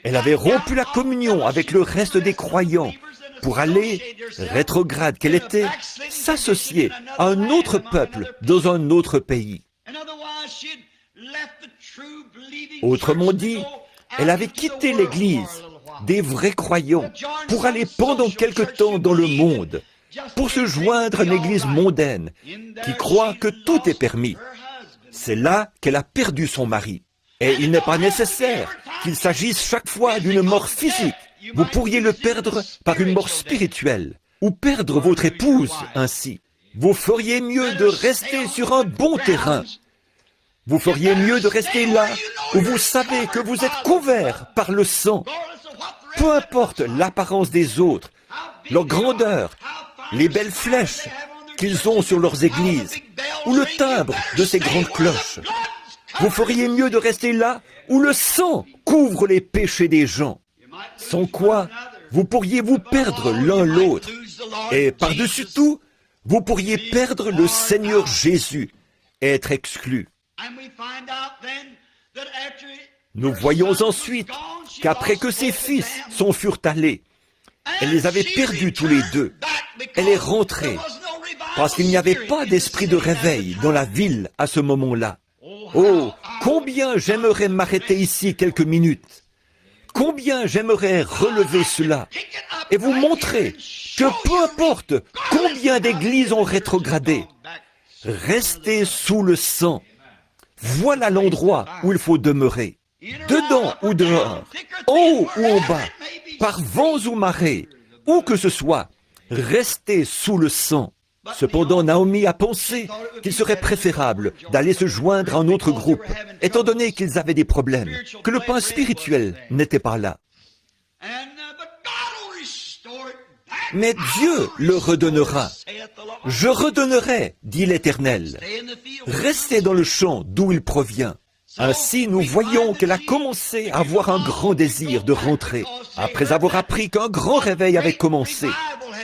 Elle avait rompu la communion avec le reste des croyants pour aller, rétrograde qu'elle était, s'associer à un autre peuple dans un autre pays. Autrement dit, elle avait quitté l'Église des vrais croyants pour aller pendant quelque temps dans le monde, pour se joindre à une Église mondaine qui croit que tout est permis. C'est là qu'elle a perdu son mari. Et il n'est pas nécessaire qu'il s'agisse chaque fois d'une mort physique. Vous pourriez le perdre par une mort spirituelle, ou perdre votre épouse ainsi. Vous feriez mieux de rester sur un bon terrain. Vous feriez mieux de rester là où vous savez que vous êtes couvert par le sang. Peu importe l'apparence des autres, leur grandeur, les belles flèches qu'ils ont sur leurs églises, ou le timbre de ces grandes cloches. Vous feriez mieux de rester là où le sang couvre les péchés des gens. Sans quoi, vous pourriez vous perdre l'un l'autre. Et par-dessus tout, vous pourriez perdre le Seigneur Jésus et être exclu. Nous voyons ensuite qu'après que ses fils s'en furent allés, elle les avait perdus tous les deux. Elle est rentrée parce qu'il n'y avait pas d'esprit de réveil dans la ville à ce moment-là. Oh, combien j'aimerais m'arrêter ici quelques minutes. Combien j'aimerais relever cela et vous montrer que peu importe combien d'églises ont rétrogradé, restez sous le sang. Voilà l'endroit où il faut demeurer. Dedans ou dehors, en haut ou en bas, par vents ou marées, où que ce soit, restez sous le sang. Cependant, Naomi a pensé qu'il serait préférable d'aller se joindre à un autre groupe, étant donné qu'ils avaient des problèmes, que le pain spirituel n'était pas là. Mais Dieu le redonnera. Je redonnerai, dit l'Éternel. Restez dans le champ d'où il provient. Ainsi, nous voyons qu'elle a commencé à avoir un grand désir de rentrer, après avoir appris qu'un grand réveil avait commencé.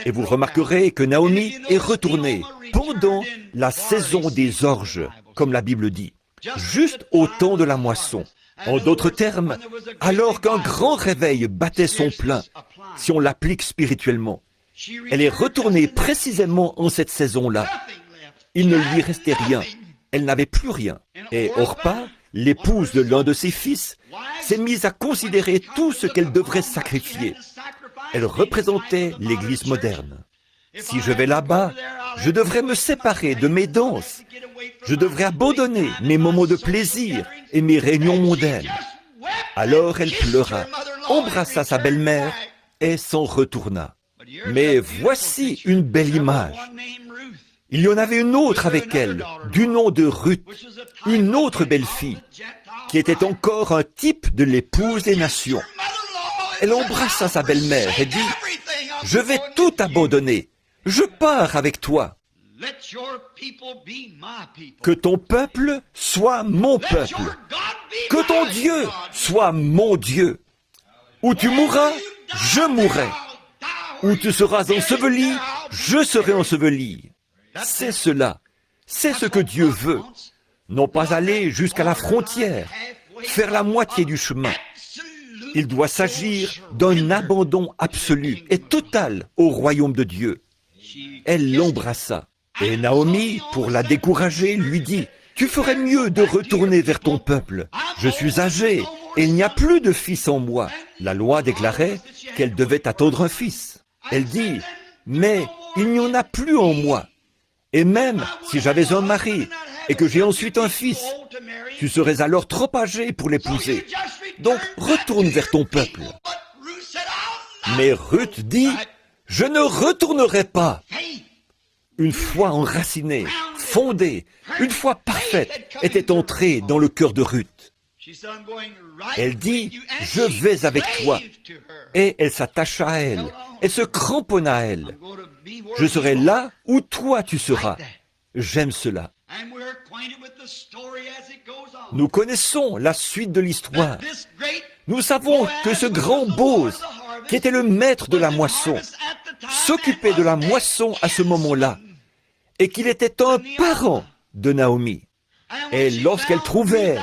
Et vous remarquerez que Naomi est retournée pendant la saison des orges, comme la Bible dit, juste au temps de la moisson. En d'autres termes, alors qu'un grand réveil battait son plein, si on l'applique spirituellement. Elle est retournée précisément en cette saison-là. Il ne lui restait rien. Elle n'avait plus rien. Et Orpa, l'épouse de l'un de ses fils, s'est mise à considérer tout ce qu'elle devrait sacrifier. Elle représentait l'Église moderne. Si je vais là-bas, je devrais me séparer de mes danses. Je devrais abandonner mes moments de plaisir et mes réunions mondaines. Alors elle pleura, embrassa sa belle-mère et s'en retourna. Mais voici une belle image. Il y en avait une autre avec elle, du nom de Ruth, une autre belle-fille, qui était encore un type de l'épouse des nations. Elle embrassa sa belle-mère et dit « Je vais tout abandonner. je pars avec toi. Let your people be my people. Que ton peuple soit mon Let peuple. your God be Que ton my Dieu God. soit mon Dieu. Où tu mourras, je mourrai. Où tu seras enseveli, je serai enseveli. C'est cela. C'est ce que Dieu veut. Non pas aller jusqu'à la frontière, faire la moitié du chemin. Il doit s'agir d'un abandon absolu et total au royaume de Dieu. Elle l'embrassa. Et Naomi, pour la décourager, lui dit, « Tu ferais mieux de retourner vers ton peuple. Je suis âgée et il n'y a plus de fils en moi. » La loi déclarait qu'elle devait attendre un fils. Elle dit, « Mais il n'y en a plus en moi. Et même si j'avais un mari et que j'ai ensuite un fils, tu serais alors trop âgé pour l'épouser. Donc retourne vers ton peuple. » Mais Ruth dit, « Je ne retournerai pas. » Une foi enracinée, fondée, une foi parfaite était entrée dans le cœur de Ruth. Elle dit, « Je vais avec toi. » Et elle s'attacha à elle. Elle se cramponna à elle. « Je serai là où toi tu seras. » J'aime cela. Nous connaissons la suite de l'histoire. Nous savons que ce grand Bose, qui était le maître de la moisson, s'occupait de la moisson à ce moment-là, et qu'il était un parent de Naomi. Et lorsqu'elle trouvait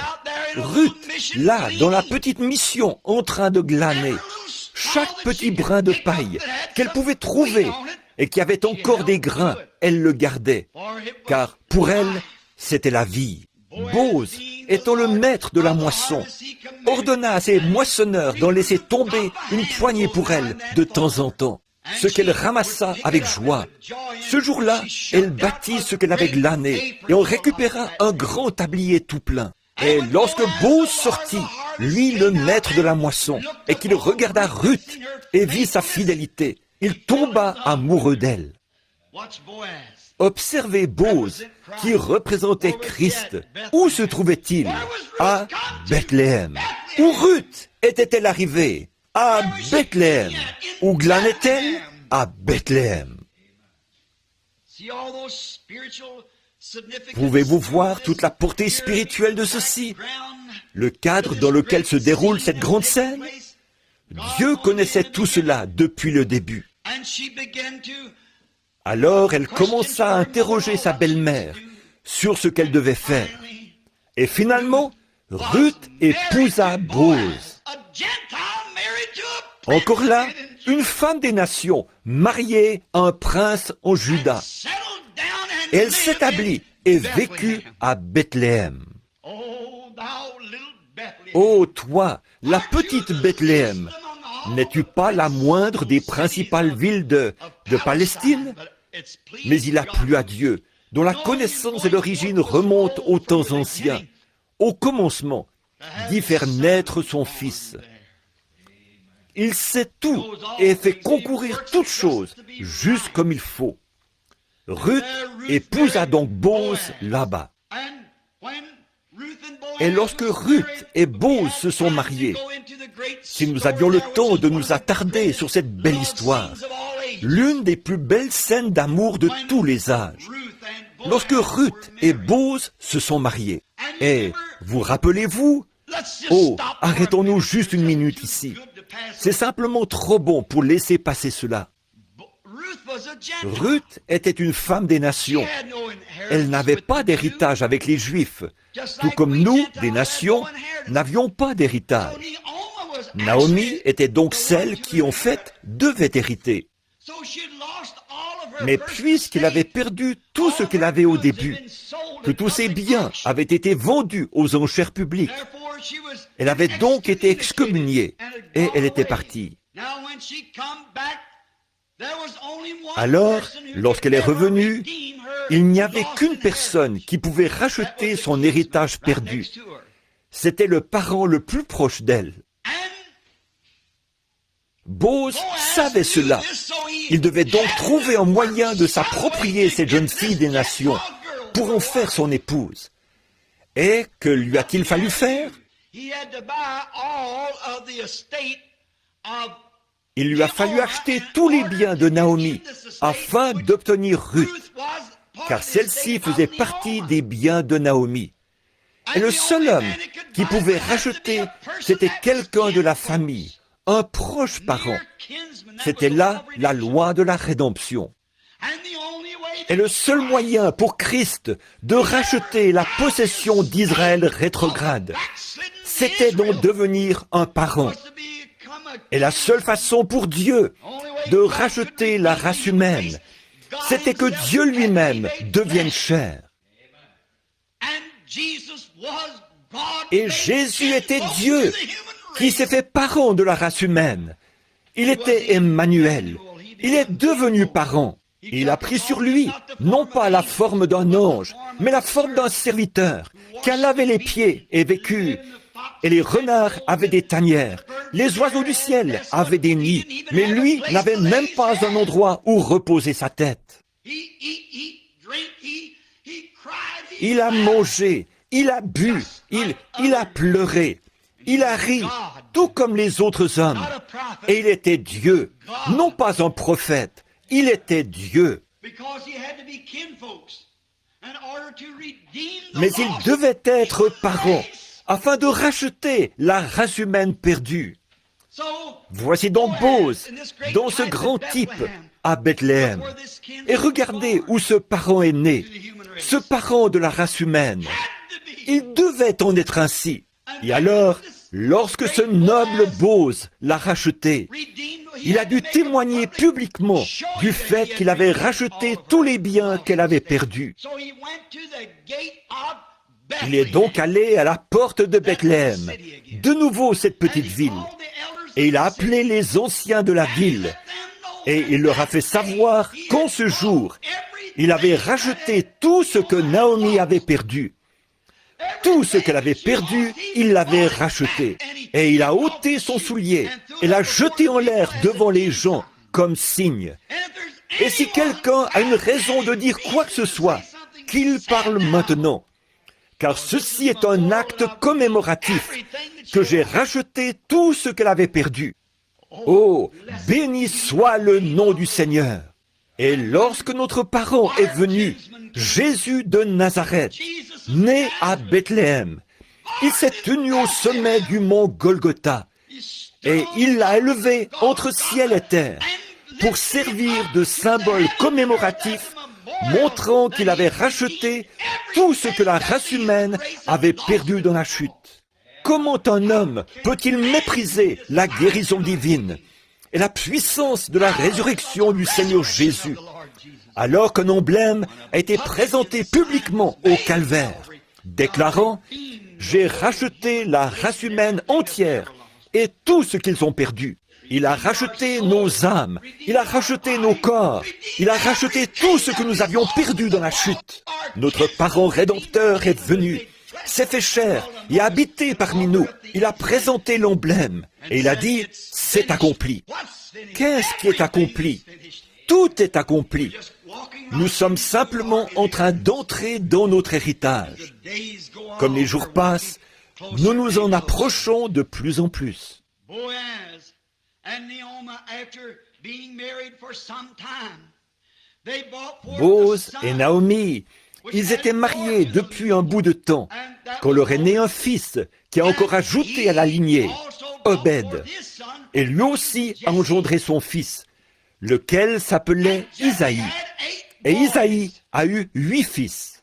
Ruth, là, dans la petite mission, en train de glaner, chaque petit brin de paille qu'elle pouvait trouver et qui avait encore des grains, elle le gardait, car pour elle, c'était la vie. Bose, étant le maître de la moisson, ordonna à ses moissonneurs d'en laisser tomber une poignée pour elle de temps en temps, ce qu'elle ramassa avec joie. Ce jour-là, elle bâtit ce qu'elle avait glané et on récupéra un grand tablier tout plein. Et lorsque Bose sortit, lui le maître de la moisson, et qu'il regarda Ruth et vit sa fidélité, il tomba amoureux d'elle. Observez Bose, qui représentait Christ. Où se trouvait-il? À Bethléem. Où Ruth était-elle arrivée? À Bethléem. Où glanait-elle? À Bethléem. Pouvez-vous voir toute la portée spirituelle de ceci? Le cadre dans lequel se déroule cette grande scène? Dieu connaissait tout cela depuis le début. Alors elle commença à interroger sa belle-mère sur ce qu'elle devait faire. Et finalement, Ruth épousa Bose. Encore là, une femme des nations, mariée à un prince en Juda. Et elle s'établit et vécut à Bethléem. Ô toi, la petite Bethléem, n'es-tu pas la moindre des principales villes de Palestine? Mais il a plu à Dieu, dont la connaissance et l'origine remontent aux temps anciens, au commencement, d'y faire naître son Fils. Il sait tout et fait concourir toutes choses, juste comme il faut. Ruth épousa donc Bose là-bas. Et lorsque Ruth et Bose se sont mariés, si nous avions le temps de nous attarder sur cette belle histoire, l'une des plus belles scènes d'amour de tous les âges, lorsque Ruth et Bose se sont mariés. Et vous rappelez-vous? Oh, arrêtons-nous juste une minute ici. C'est simplement trop bon pour laisser passer cela. Ruth était une femme des nations. Elle n'avait pas d'héritage avec les Juifs, tout comme nous, des nations, n'avions pas d'héritage. Naomi était donc celle qui, en fait, devait hériter. Mais puisqu'elle avait perdu tout ce qu'elle avait au début, que tous ses biens avaient été vendus aux enchères publiques, elle avait donc été excommuniée et elle était partie. Alors, lorsqu'elle est revenue, il n'y avait qu'une personne qui pouvait racheter son héritage perdu. C'était le parent le plus proche d'elle. Bose savait cela. Il devait donc trouver un moyen de s'approprier cette jeune fille des nations pour en faire son épouse. Et que lui a-t-il Il lui a fallu acheter tous les biens de Naomi afin d'obtenir Ruth, car celle-ci faisait partie des biens de Naomi. Et le seul homme qui pouvait racheter, c'était quelqu'un de la famille, un proche parent. C'était là la loi de la rédemption. Et le seul moyen pour Christ de racheter la possession d'Israël rétrograde, c'était d'en devenir un parent. Et la seule façon pour Dieu de racheter la race humaine, c'était que Dieu lui-même devienne chair. Et Jésus était Dieu qui s'est fait parent de la race humaine. Il était Emmanuel. Il est devenu parent. Il a pris sur lui, non pas la forme d'un ange, mais la forme d'un serviteur, qui a lavé les pieds et vécu. Et les renards avaient des tanières, les oiseaux du ciel avaient des nids, mais lui n'avait même pas un endroit où reposer sa tête. Il a mangé, il a bu, il a pleuré, il a ri, tout comme les autres hommes. Et il était Dieu, non pas un prophète, il était Dieu. Mais il devait être parent, afin de racheter la race humaine perdue. Voici donc Bose, dans ce grand type, à Bethléem. Et regardez où ce parent est né, ce parent de la race humaine. Il devait en être ainsi. Et alors, lorsque ce noble Bose l'a racheté, il a dû témoigner publiquement du fait qu'il avait racheté tous les biens qu'elle avait perdus. Il est donc allé à la porte de Bethléem, de nouveau cette petite ville, et il a appelé les anciens de la ville, et il leur a fait savoir qu'en ce jour, il avait racheté tout ce que Naomi avait perdu. Tout ce qu'elle avait perdu, il l'avait racheté. Et il a ôté son soulier et l'a jeté en l'air devant les gens comme signe. Et si quelqu'un a une raison de dire quoi que ce soit, qu'il parle maintenant. Car ceci est un acte commémoratif, que j'ai racheté tout ce qu'elle avait perdu. Oh, béni soit le nom du Seigneur. Et lorsque notre parent est venu, Jésus de Nazareth, né à Bethléem, il s'est tenu au sommet du mont Golgotha, et il l'a élevé entre ciel et terre, pour servir de symbole commémoratif, montrant qu'il avait racheté tout ce que la race humaine avait perdu dans la chute. Comment un homme peut-il mépriser la guérison divine et la puissance de la résurrection du Seigneur Jésus, alors qu'un emblème a été présenté publiquement au calvaire, déclarant « J'ai racheté la race humaine entière et tout ce qu'ils ont perdu. Il a racheté nos âmes, il a racheté nos corps, il a racheté tout ce que nous avions perdu dans la chute. Notre parent rédempteur est venu, s'est fait chair et a habité parmi nous. Il a présenté l'emblème et il a dit « C'est accompli ». Qu'est-ce qui est accompli? Tout est accompli. Nous sommes simplement en train d'entrer dans notre héritage. Comme les jours passent, nous nous en approchons de plus en plus. Bose et Naomi, ils étaient mariés depuis un bout de temps, quand leur est né un fils qui a encore ajouté à la lignée, Obed, et lui aussi a engendré son fils, lequel s'appelait Isaïe. Et Isaïe a eu 8 fils.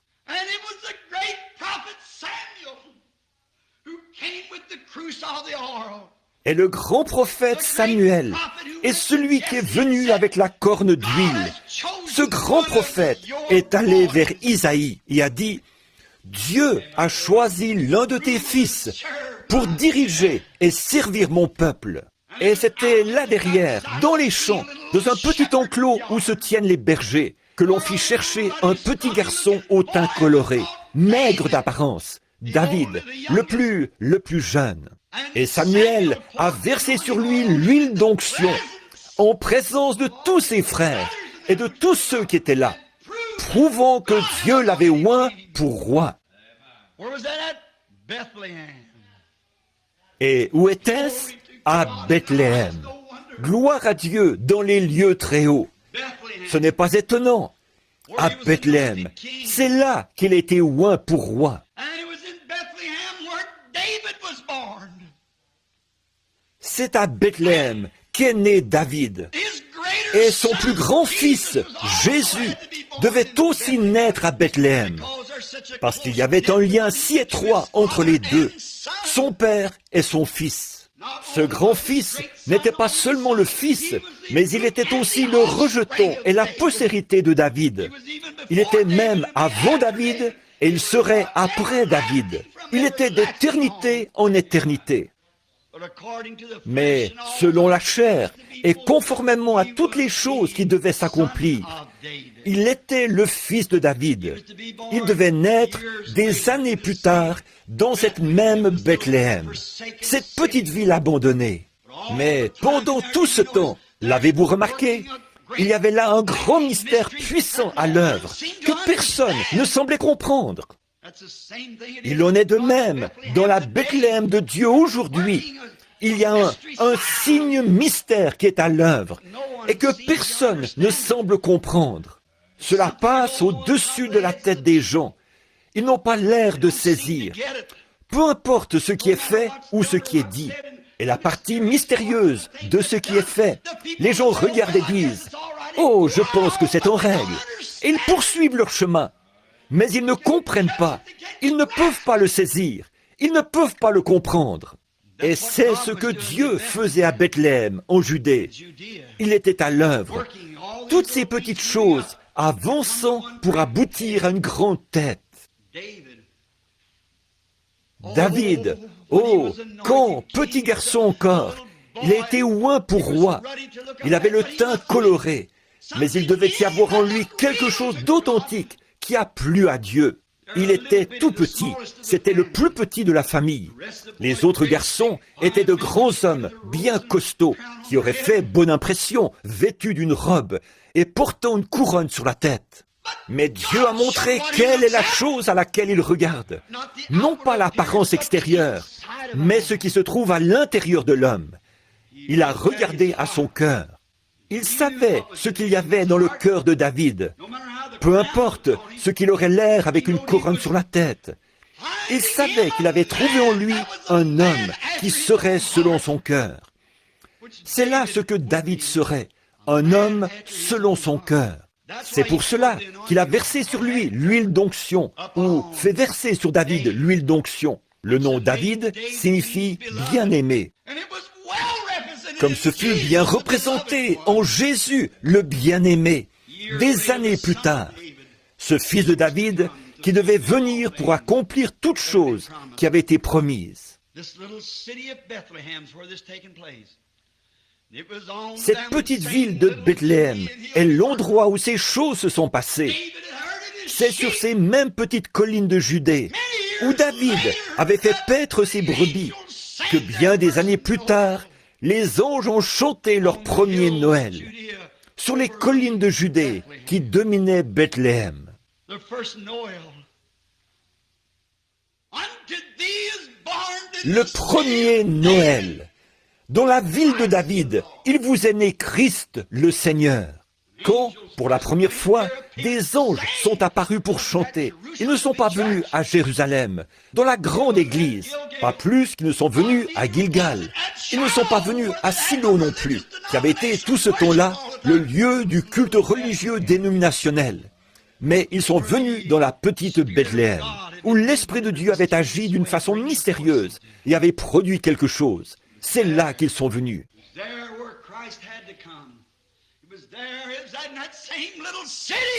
Et le grand prophète Samuel est celui qui est venu avec la corne d'huile. Ce grand prophète est allé vers Isaïe et a dit « Dieu a choisi l'un de tes fils pour diriger et servir mon peuple. » Et c'était là derrière, dans les champs, dans un petit enclos où se tiennent les bergers, que l'on fit chercher un petit garçon au teint coloré, maigre d'apparence, David, le plus jeune. Et Samuel a versé sur lui l'huile d'onction, en présence de tous ses frères et de tous ceux qui étaient là, prouvant que Dieu l'avait oint pour roi. Et où était-ce? À Bethléem. Gloire à Dieu dans les lieux très hauts. Ce n'est pas étonnant. À Bethléem, c'est là qu'il était oint pour roi. C'est à Bethléem qu'est né David. Et son plus grand fils, Jésus, devait aussi naître à Bethléem, parce qu'il y avait un lien si étroit entre les deux, son père et son fils. Ce grand-fils n'était pas seulement le fils, mais il était aussi le rejeton et la postérité de David. Il était même avant David et il serait après David. Il était d'éternité en éternité. Mais selon la chair et conformément à toutes les choses qui devaient s'accomplir, il était le fils de David. Il devait naître des années plus tard dans cette même Bethléem, cette petite ville abandonnée. Mais pendant tout ce temps, l'avez-vous remarqué? Il y avait là un grand mystère puissant à l'œuvre que personne ne semblait comprendre. Il en est de même dans la Bethléem de Dieu aujourd'hui. Il y a un signe mystère qui est à l'œuvre et que personne ne semble comprendre. Cela passe au-dessus de la tête des gens. Ils n'ont pas l'air de saisir. Peu importe ce qui est fait ou ce qui est dit. Et la partie mystérieuse de ce qui est fait, les gens regardent et disent « Oh, je pense que c'est en règle ». Et ils poursuivent leur chemin. Mais ils ne comprennent pas. Ils ne peuvent pas le saisir. Ils ne peuvent pas le comprendre. Et c'est ce que Dieu faisait à Bethléem, en Judée. Il était à l'œuvre. Toutes ces petites choses avançant pour aboutir à une grande tête. David, oh, quand, petit garçon encore, il a été oint pour roi. Il avait le teint coloré, mais il devait y avoir en lui quelque chose d'authentique qui a plu à Dieu. Il était tout petit, c'était le plus petit de la famille. Les autres garçons étaient de grands hommes, bien costauds, qui auraient fait bonne impression, vêtus d'une robe et portant une couronne sur la tête. Mais Dieu a montré quelle est la chose à laquelle il regarde. Non pas l'apparence extérieure, mais ce qui se trouve à l'intérieur de l'homme. Il a regardé à son cœur. Il savait ce qu'il y avait dans le cœur de David. Peu importe ce qu'il aurait l'air avec une couronne sur la tête. Il savait qu'il avait trouvé en lui un homme qui serait selon son cœur. C'est là ce que David serait, un homme selon son cœur. C'est pour cela qu'il a versé sur lui l'huile d'onction, ou fait verser sur David l'huile d'onction. Le nom David signifie bien-aimé. Comme ce fut bien représenté en Jésus, le bien-aimé, des années plus tard, ce fils de David qui devait venir pour accomplir toutes choses qui avaient été promises. Cette petite ville de Bethléem est l'endroit où ces choses se sont passées. C'est sur ces mêmes petites collines de Judée où David avait fait paître ses brebis que bien des années plus tard, les anges ont chanté leur premier Noël. Sur les collines de Judée qui dominaient Bethléem. Le premier Noël. Dans la ville de David, il vous est né Christ le Seigneur. Quand, pour la première fois, des anges sont apparus pour chanter, ils ne sont pas venus à Jérusalem, dans la grande église, pas plus qu'ils ne sont venus à Gilgal. Ils ne sont pas venus à Silo non plus, qui avait été tout ce temps-là le lieu du culte religieux dénominationnel. Mais ils sont venus dans la petite Bethléem, où l'Esprit de Dieu avait agi d'une façon mystérieuse et avait produit quelque chose. C'est là qu'ils sont venus.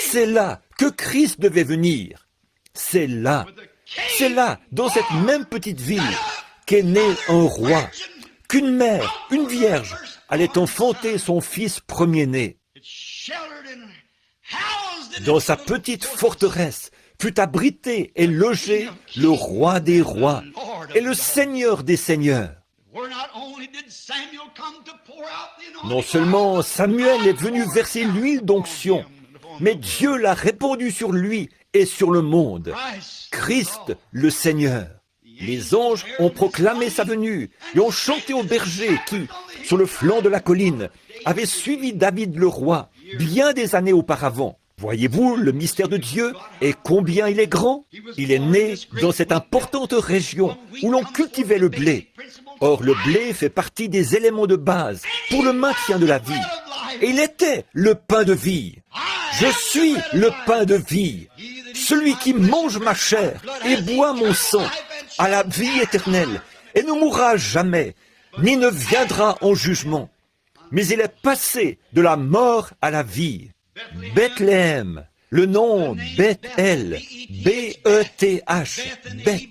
C'est là que Christ devait venir. C'est là, dans cette même petite ville, qu'est né un roi, qu'une mère, une vierge, allait enfanter son fils premier-né. Dans sa petite forteresse fut abrité et logé le roi des rois et le seigneur des seigneurs. Non seulement Samuel est venu verser l'huile d'onction, mais Dieu l'a répandue sur lui et sur le monde. Christ le Seigneur. Les anges ont proclamé sa venue et ont chanté aux bergers qui, sur le flanc de la colline, avaient suivi David le roi bien des années auparavant. Voyez-vous le mystère de Dieu et combien il est grand? Il est né dans cette importante région où l'on cultivait le blé. Or, le blé fait partie des éléments de base pour le maintien de la vie. Et il était le pain de vie. Je suis le pain de vie. Celui qui mange ma chair et boit mon sang a la vie éternelle et ne mourra jamais, ni ne viendra en jugement. Mais il est passé de la mort à la vie. Bethléem, le nom Beth-El, B-E-T-H, Beth.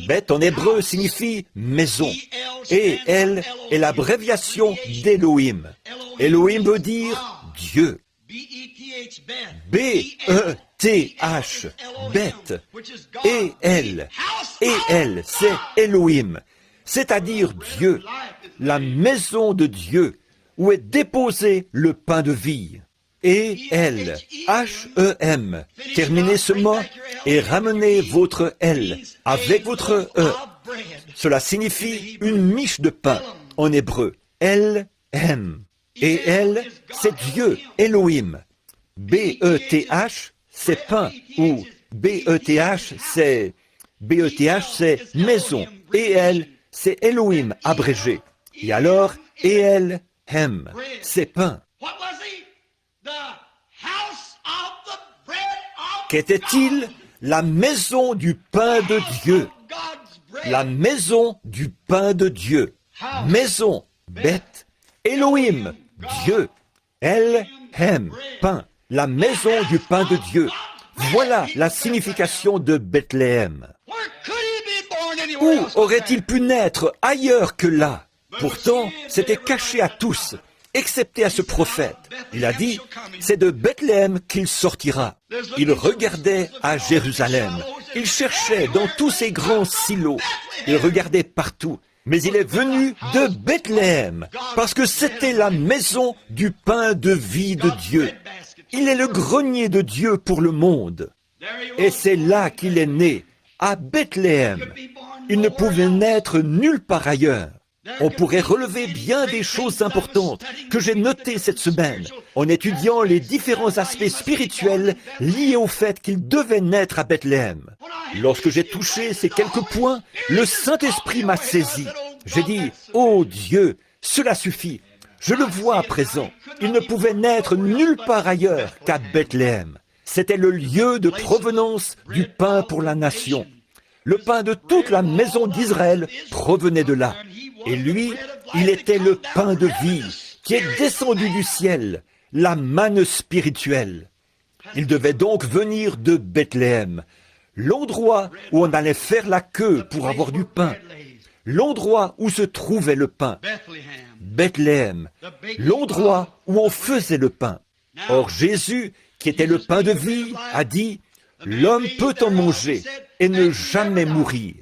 Beth en hébreu signifie maison, et El est l'abréviation d'Élohim. Elohim veut dire Dieu. B-E-T-H, Beth, et El, c'est Elohim, c'est-à-dire Dieu, la maison de Dieu, où est déposé le pain de vie. E-L, H-E-M. Terminez ce mot et ramenez votre L avec votre E. Cela signifie une miche de pain en hébreu. L-M. Et L, c'est Dieu, Elohim. B-E-T-H, c'est pain. Ou B-E-T-H, c'est maison. Et L, c'est Elohim abrégé. Et alors, E-L-M, c'est pain. Qu'était-il? La maison du pain de Dieu. La maison du pain de Dieu. Maison, Beth, Elohim, Dieu, El-Hem, pain. La maison du pain de Dieu. Voilà la signification de Bethléem. Où aurait-il pu naître ailleurs que là? Pourtant, c'était caché à tous, excepté à ce prophète. Il a dit, c'est de Bethléem qu'il sortira. Il regardait à Jérusalem. Il cherchait dans tous ces grands silos. Il regardait partout. Mais il est venu de Bethléem, parce que c'était la maison du pain de vie de Dieu. Il est le grenier de Dieu pour le monde. Et c'est là qu'il est né, à Bethléem. Il ne pouvait naître nulle part ailleurs. On pourrait relever bien des choses importantes que j'ai notées cette semaine en étudiant les différents aspects spirituels liés au fait qu'il devait naître à Bethléem. Lorsque j'ai touché ces quelques points, le Saint-Esprit m'a saisi. J'ai dit, « Oh Dieu, cela suffit. Je le vois à présent. Il ne pouvait naître nulle part ailleurs qu'à Bethléem. C'était le lieu de provenance du pain pour la nation. Le pain de toute la maison d'Israël provenait de là. Et lui, il était le pain de vie qui est descendu du ciel, la manne spirituelle. Il devait donc venir de Bethléem, l'endroit où on allait faire la queue pour avoir du pain, l'endroit où se trouvait le pain. Bethléem, l'endroit où on faisait le pain. Or Jésus, qui était le pain de vie, a dit, « L'homme peut en manger et ne jamais mourir. »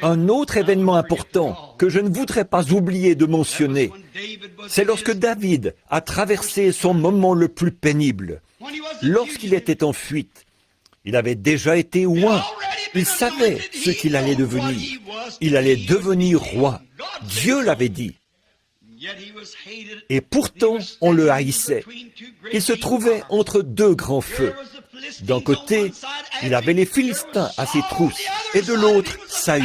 Un autre événement important que je ne voudrais pas oublier de mentionner, c'est lorsque David a traversé son moment le plus pénible. Lorsqu'il était en fuite, il avait déjà été oint. Il savait ce qu'il allait devenir. Il allait devenir roi. Dieu l'avait dit. Et pourtant, on le haïssait. Il se trouvait entre deux grands feux. D'un côté, il avait les Philistins à ses trousses, et de l'autre, Saül.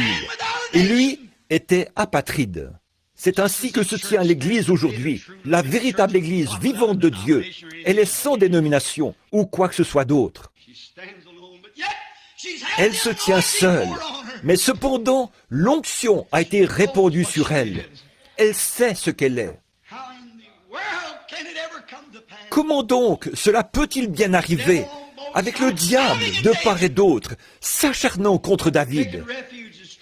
Et lui était apatride. C'est ainsi que se tient l'Église aujourd'hui, la véritable Église vivante de Dieu. Elle est sans dénomination, ou quoi que ce soit d'autre. Elle se tient seule, mais cependant, l'onction a été répandue sur elle. Elle sait ce qu'elle est. Comment donc cela peut-il bien arriver avec le diable de part et d'autre, s'acharnant contre David?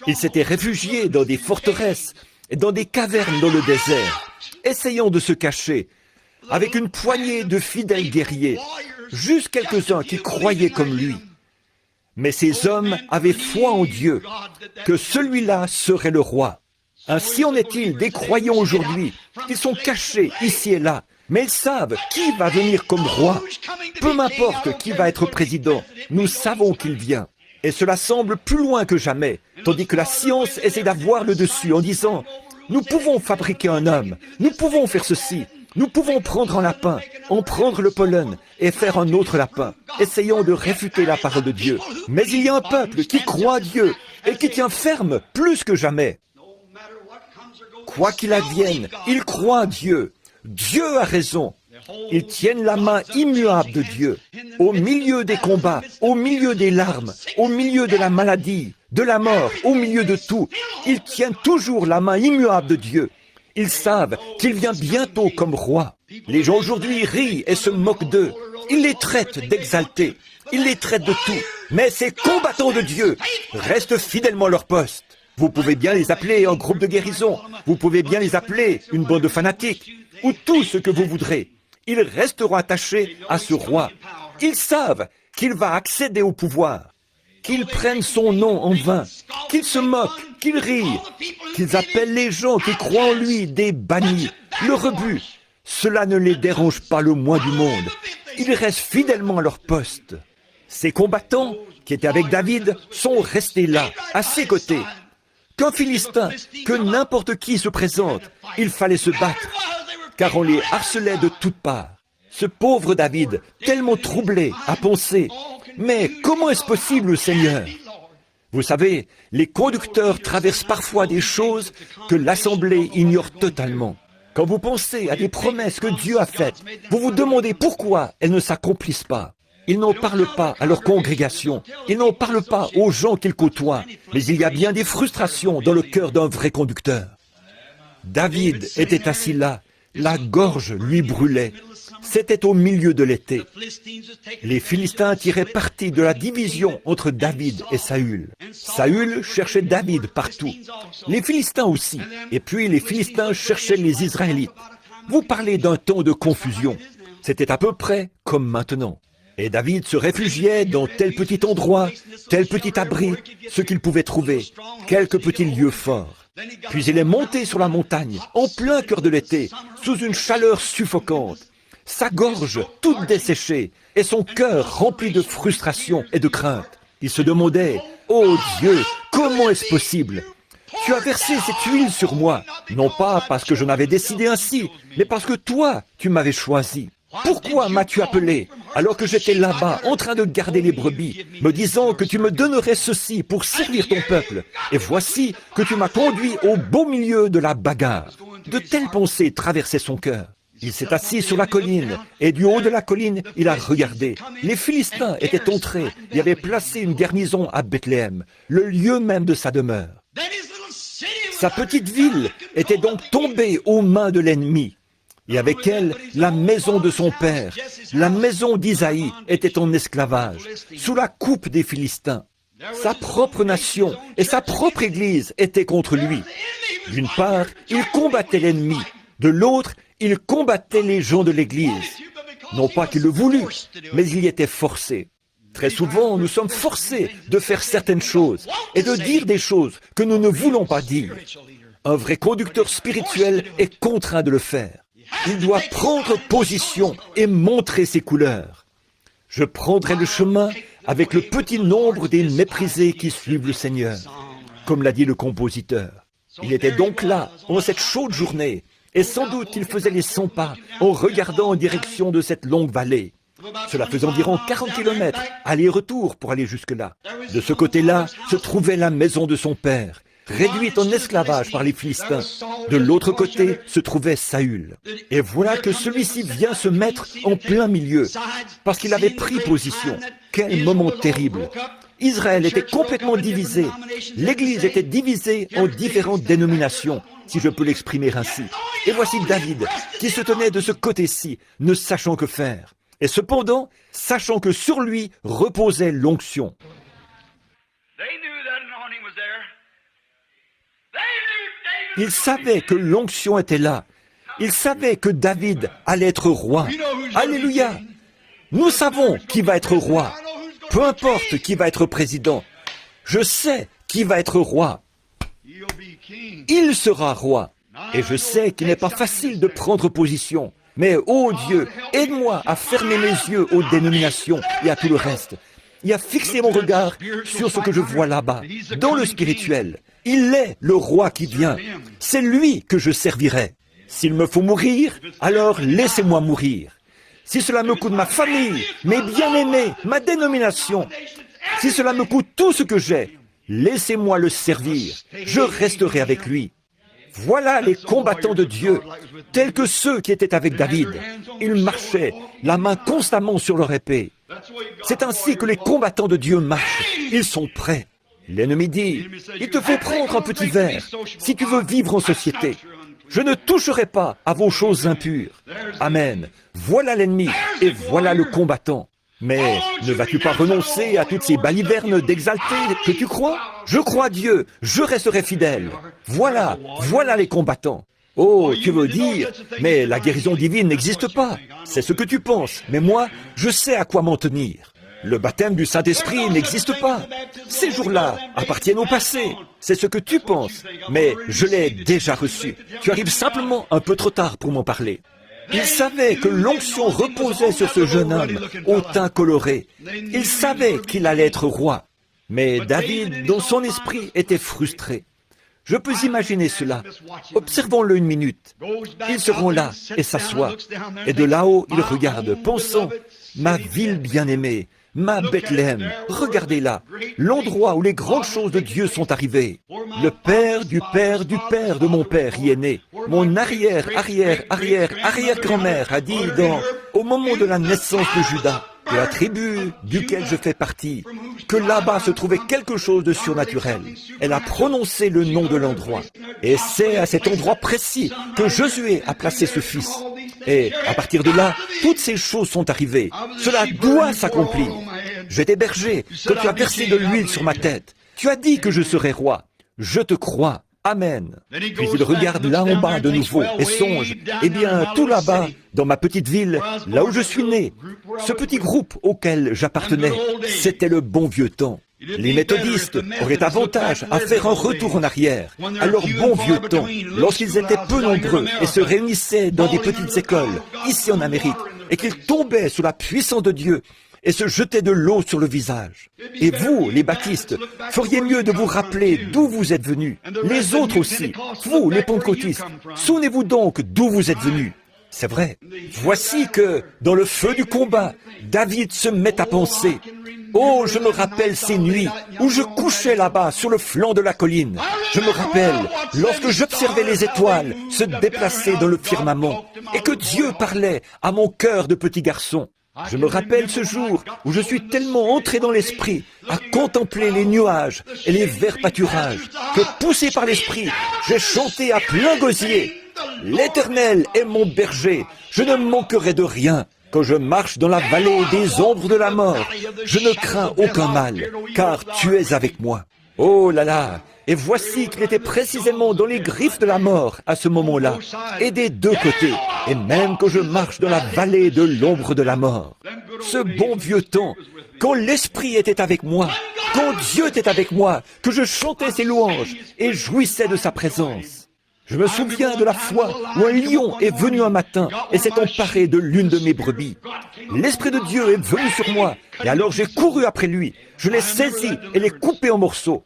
Il s'était réfugié dans des forteresses et dans des cavernes dans le désert, essayant de se cacher, avec une poignée de fidèles guerriers, juste quelques-uns qui croyaient comme lui. Mais ces hommes avaient foi en Dieu, que celui-là serait le roi. Ainsi en est-il des croyants aujourd'hui, qui sont cachés ici et là, mais ils savent qui va venir comme roi. Peu m'importe qui va être président, nous savons qu'il vient. Et cela semble plus loin que jamais, tandis que la science essaie d'avoir le dessus en disant « Nous pouvons fabriquer un homme, nous pouvons faire ceci, nous pouvons prendre un lapin, en prendre le pollen et faire un autre lapin. » Essayons de réfuter la parole de Dieu. Mais il y a un peuple qui croit à Dieu et qui tient ferme plus que jamais. Quoi qu'il advienne, ils croient à Dieu. Dieu a raison. Ils tiennent la main immuable de Dieu. Au milieu des combats, au milieu des larmes, au milieu de la maladie, de la mort, au milieu de tout, ils tiennent toujours la main immuable de Dieu. Ils savent qu'il vient bientôt comme roi. Les gens aujourd'hui rient et se moquent d'eux. Ils les traitent d'exaltés. Ils les traitent de tout. Mais ces combattants de Dieu restent fidèlement à leur poste. Vous pouvez bien les appeler un groupe de guérison. Vous pouvez bien les appeler une bande de fanatiques. Ou tout ce que vous voudrez. Ils resteront attachés à ce roi. Ils savent qu'il va accéder au pouvoir, qu'ils prennent son nom en vain, qu'ils se moquent, qu'ils rient, qu'ils appellent les gens qui croient en lui des bannis, le rebut. Cela ne les dérange pas le moins du monde. Ils restent fidèlement à leur poste. Ces combattants qui étaient avec David sont restés là, à ses côtés. Qu'un Philistin, que n'importe qui se présente, il fallait se battre, car on les harcelait de toutes parts. Ce pauvre David, tellement troublé, a pensé, « Mais comment est-ce possible, Seigneur ?» Vous savez, les conducteurs traversent parfois des choses que l'Assemblée ignore totalement. Quand vous pensez à des promesses que Dieu a faites, vous vous demandez pourquoi elles ne s'accomplissent pas. Ils n'en parlent pas à leur congrégation, ils n'en parlent pas aux gens qu'ils côtoient, mais il y a bien des frustrations dans le cœur d'un vrai conducteur. David était assis là, la gorge lui brûlait. C'était au milieu de l'été. Les Philistins tiraient parti de la division entre David et Saül. Saül cherchait David partout. Les Philistins aussi. Et puis les Philistins cherchaient les Israélites. Vous parlez d'un temps de confusion. C'était à peu près comme maintenant. Et David se réfugiait dans tel petit endroit, tel petit abri, ce qu'il pouvait trouver, quelques petits lieux forts. Puis il est monté sur la montagne, en plein cœur de l'été, sous une chaleur suffocante, sa gorge toute desséchée et son cœur rempli de frustration et de crainte. Il se demandait, « Oh Dieu, comment est-ce possible ? Tu as versé cette huile sur moi, non pas parce que je n'avais décidé ainsi, mais parce que toi, tu m'avais choisi. Pourquoi m'as-tu appelé alors que j'étais là-bas en train de garder les brebis, me disant que tu me donnerais ceci pour servir ton peuple, et voici que tu m'as conduit au beau milieu de la bagarre. » De telles pensées traversaient son cœur. Il s'est assis sur la colline, et du haut de la colline, il a regardé. Les Philistins étaient entrés et avaient placé une garnison à Bethléem, le lieu même de sa demeure. Sa petite ville était donc tombée aux mains de l'ennemi. Et avec elle, la maison de son père, la maison d'Isaïe, était en esclavage, sous la coupe des Philistins. Sa propre nation et sa propre Église étaient contre lui. D'une part, il combattait l'ennemi. De l'autre, il combattait les gens de l'Église. Non pas qu'il le voulût, mais il y était forcé. Très souvent, nous sommes forcés de faire certaines choses et de dire des choses que nous ne voulons pas dire. Un vrai conducteur spirituel est contraint de le faire. Il doit prendre position et montrer ses couleurs. Je prendrai le chemin avec le petit nombre des méprisés qui suivent le Seigneur, comme l'a dit le compositeur. Il était donc là, en cette chaude journée, et sans doute il faisait les 100 pas en regardant en direction de cette longue vallée. Cela faisait environ 40 kilomètres, aller-retour pour aller jusque-là. De ce côté-là se trouvait la maison de son père, réduite en esclavage par les Philistins. De l'autre côté se trouvait Saül. Et voilà que celui-ci vient se mettre en plein milieu, parce qu'il avait pris position. Quel moment terrible! Israël était complètement divisé. L'Église était divisée en différentes dénominations, si je peux l'exprimer ainsi. Et voici David, qui se tenait de ce côté-ci, ne sachant que faire. Et cependant, sachant que sur lui reposait l'onction. Il savait que l'onction était là. Il savait que David allait être roi. Alléluia! Nous savons qui va être roi. Peu importe qui va être président. Je sais qui va être roi. Il sera roi. Et je sais qu'il n'est pas facile de prendre position. Mais, ô Dieu, aide-moi à fermer mes yeux aux dénominations et à tout le reste. et à fixer mon regard sur ce que je vois là-bas, dans le spirituel. Il est le roi qui vient. C'est lui que je servirai. S'il me faut mourir, alors laissez-moi mourir. Si cela me coûte ma famille, mes bien-aimés, ma dénomination, si cela me coûte tout ce que j'ai, laissez-moi le servir. Je resterai avec lui. Voilà les combattants de Dieu, tels que ceux qui étaient avec David. Ils marchaient, la main constamment sur leur épée. C'est ainsi que les combattants de Dieu marchent. Ils sont prêts. L'ennemi dit, il te faut prendre un petit verre si tu veux vivre en société. Je ne toucherai pas à vos choses impures. Amen. Voilà l'ennemi et voilà le combattant. Mais ne vas-tu pas renoncer à toutes ces balivernes d'exaltés que tu crois? Je crois Dieu, je resterai fidèle. Voilà les combattants. Oh, tu veux dire, mais la guérison divine n'existe pas. C'est ce que tu penses, mais moi, je sais à quoi m'en tenir. Le baptême du Saint-Esprit n'existe pas. Ces jours-là appartiennent au passé. C'est ce que tu penses, mais je l'ai déjà reçu. Tu arrives simplement un peu trop tard pour m'en parler. Il savait que l'onction reposait sur ce jeune homme au teint coloré. Il savait qu'il allait être roi. Mais David, dans son esprit, était frustré. Je peux imaginer cela. Observons-le une minute. Ils seront là et s'assoient. Et de là-haut, ils regardent, pensant, « Ma ville bien-aimée, ma Bethléem, regardez-la, l'endroit où les grandes choses de Dieu sont arrivées. Le père du père du père de mon père y est né. Mon arrière-grand-mère a dit au moment de la naissance de Judas, de la tribu duquel je fais partie, que là-bas se trouvait quelque chose de surnaturel. Elle a prononcé le nom de l'endroit. Et c'est à cet endroit précis que Josué a placé ce fils. Et à partir de là, toutes ces choses sont arrivées. Cela doit s'accomplir. J'étais berger, que tu as versé de l'huile sur ma tête. Tu as dit que je serais roi. Je te crois. Amen. Puis il regarde là en bas de nouveau et songe, eh bien, tout là-bas, dans ma petite ville, là où je suis né, ce petit groupe auquel j'appartenais, c'était le bon vieux temps. Les méthodistes auraient avantage à faire un retour en arrière, à leur bon vieux temps, lorsqu'ils étaient peu nombreux et se réunissaient dans des petites écoles, ici en Amérique, et qu'ils tombaient sous la puissance de Dieu et se jetaient de l'eau sur le visage. Et vous, les baptistes, feriez mieux de vous rappeler d'où vous êtes venus. Les autres aussi, vous, les pentecôtistes, souvenez-vous donc d'où vous êtes venus. C'est vrai. Voici que, dans le feu du combat, David se met à penser. Oh, je me rappelle ces nuits où je couchais là-bas sur le flanc de la colline. Je me rappelle lorsque j'observais les étoiles se déplacer dans le firmament et que Dieu parlait à mon cœur de petit garçon. Je me rappelle ce jour où je suis tellement entré dans l'esprit à contempler les nuages et les verts pâturages que, poussé par l'esprit, j'ai chanté à plein gosier. L'Éternel est mon berger, je ne manquerai de rien. Quand je marche dans la vallée des ombres de la mort, je ne crains aucun mal, car tu es avec moi. Oh là là! Et voici qu'il était précisément dans les griffes de la mort à ce moment-là, et des deux côtés, et même quand je marche dans la vallée de l'ombre de la mort. Ce bon vieux temps, quand l'Esprit était avec moi, quand Dieu était avec moi, que je chantais ses louanges et jouissais de sa présence. Je me souviens de la fois où un lion est venu un matin et s'est emparé de l'une de mes brebis. L'Esprit de Dieu est venu sur moi, et alors j'ai couru après lui, je l'ai saisi et l'ai coupé en morceaux.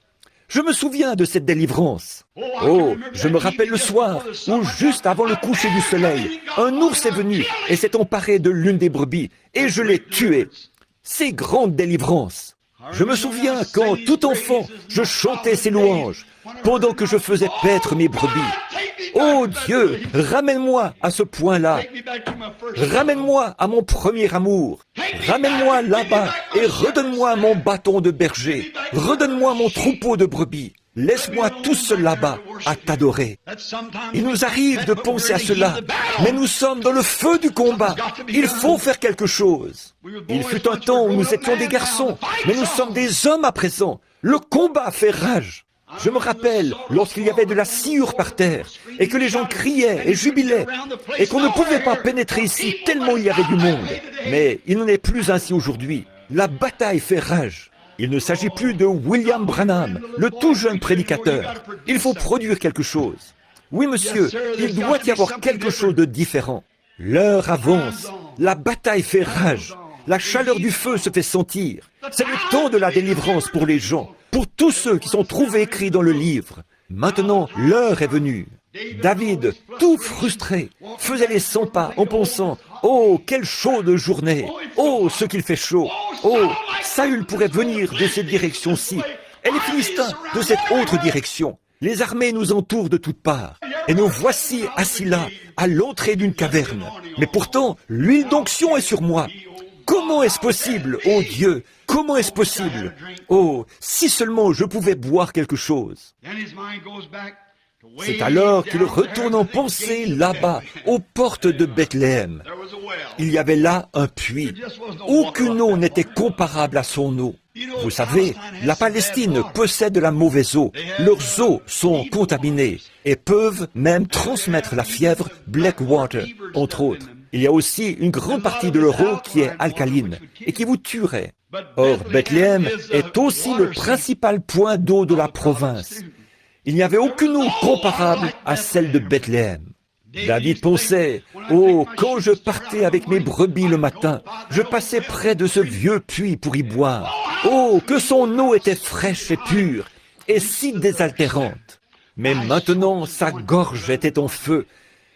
Je me souviens de cette délivrance. Oh, je me rappelle le soir où, juste avant le coucher du soleil, un ours est venu et s'est emparé de l'une des brebis et je l'ai tué. C'est grande délivrance. Je me souviens quand, tout enfant, je chantais ses louanges pendant que je faisais paître mes brebis. Oh Dieu, ramène-moi à ce point-là. Ramène-moi à mon premier amour. Ramène-moi là-bas et redonne-moi mon bâton de berger. Redonne-moi mon troupeau de brebis. Laisse-moi tout seul là-bas à t'adorer. Il nous arrive de penser à cela, mais nous sommes dans le feu du combat. Il faut faire quelque chose. Il fut un temps où nous étions des garçons, mais nous sommes des hommes à présent. Le combat fait rage. Je me rappelle lorsqu'il y avait de la sciure par terre et que les gens criaient et jubilaient et qu'on ne pouvait pas pénétrer ici tellement il y avait du monde. Mais il n'en est plus ainsi aujourd'hui. La bataille fait rage. Il ne s'agit plus de William Branham, le tout jeune prédicateur. Il faut produire quelque chose. Oui, monsieur, il doit y avoir quelque chose de différent. L'heure avance. La bataille fait rage. La chaleur du feu se fait sentir. C'est le temps de la délivrance pour les gens, pour tous ceux qui sont trouvés écrits dans le livre. Maintenant, l'heure est venue. David, tout frustré, faisait les 100 pas en pensant « Oh, quelle chaude journée! Oh, ce qu'il fait chaud! Oh, Saül pourrait venir de cette direction-ci, et les Philistins de cette autre direction. Les armées nous entourent de toutes parts, et nous voici assis là, à l'entrée d'une caverne. Mais pourtant, l'huile d'onction est sur moi. Comment est-ce possible, ô Dieu? Comment est-ce possible? Oh, si seulement je pouvais boire quelque chose. » C'est alors qu'il retourne en pensée là-bas, aux portes de Bethléem. Il y avait là un puits. Aucune eau n'était comparable à son eau. Vous savez, la Palestine possède la mauvaise eau. Leurs eaux sont contaminées et peuvent même transmettre la fièvre Blackwater, entre autres. Il y a aussi une grande partie de leur eau qui est alcaline et qui vous tuerait. Or, Bethléem est aussi le principal point d'eau de la province. Il n'y avait aucune eau comparable à celle de Bethléem. David pensait, « Oh, quand je partais avec mes brebis le matin, je passais près de ce vieux puits pour y boire. Oh, que son eau était fraîche et pure, et si désaltérante. Mais maintenant, sa gorge était en feu,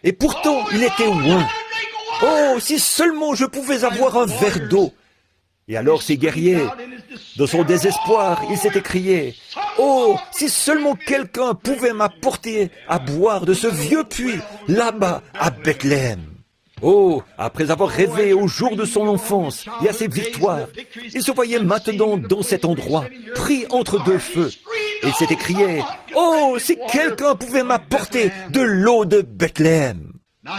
et pourtant il était loin. Oh, si seulement je pouvais avoir un verre d'eau. » Et alors ces guerriers, dans son désespoir, il s'est écrié, « Oh, si seulement quelqu'un pouvait m'apporter à boire de ce vieux puits, là-bas, à Bethléem. » Oh, après avoir rêvé au jour de son enfance et à ses victoires, il se voyait maintenant dans cet endroit, pris entre deux feux. Et il s'est écrié, « Oh, si quelqu'un pouvait m'apporter de l'eau de Bethléem. »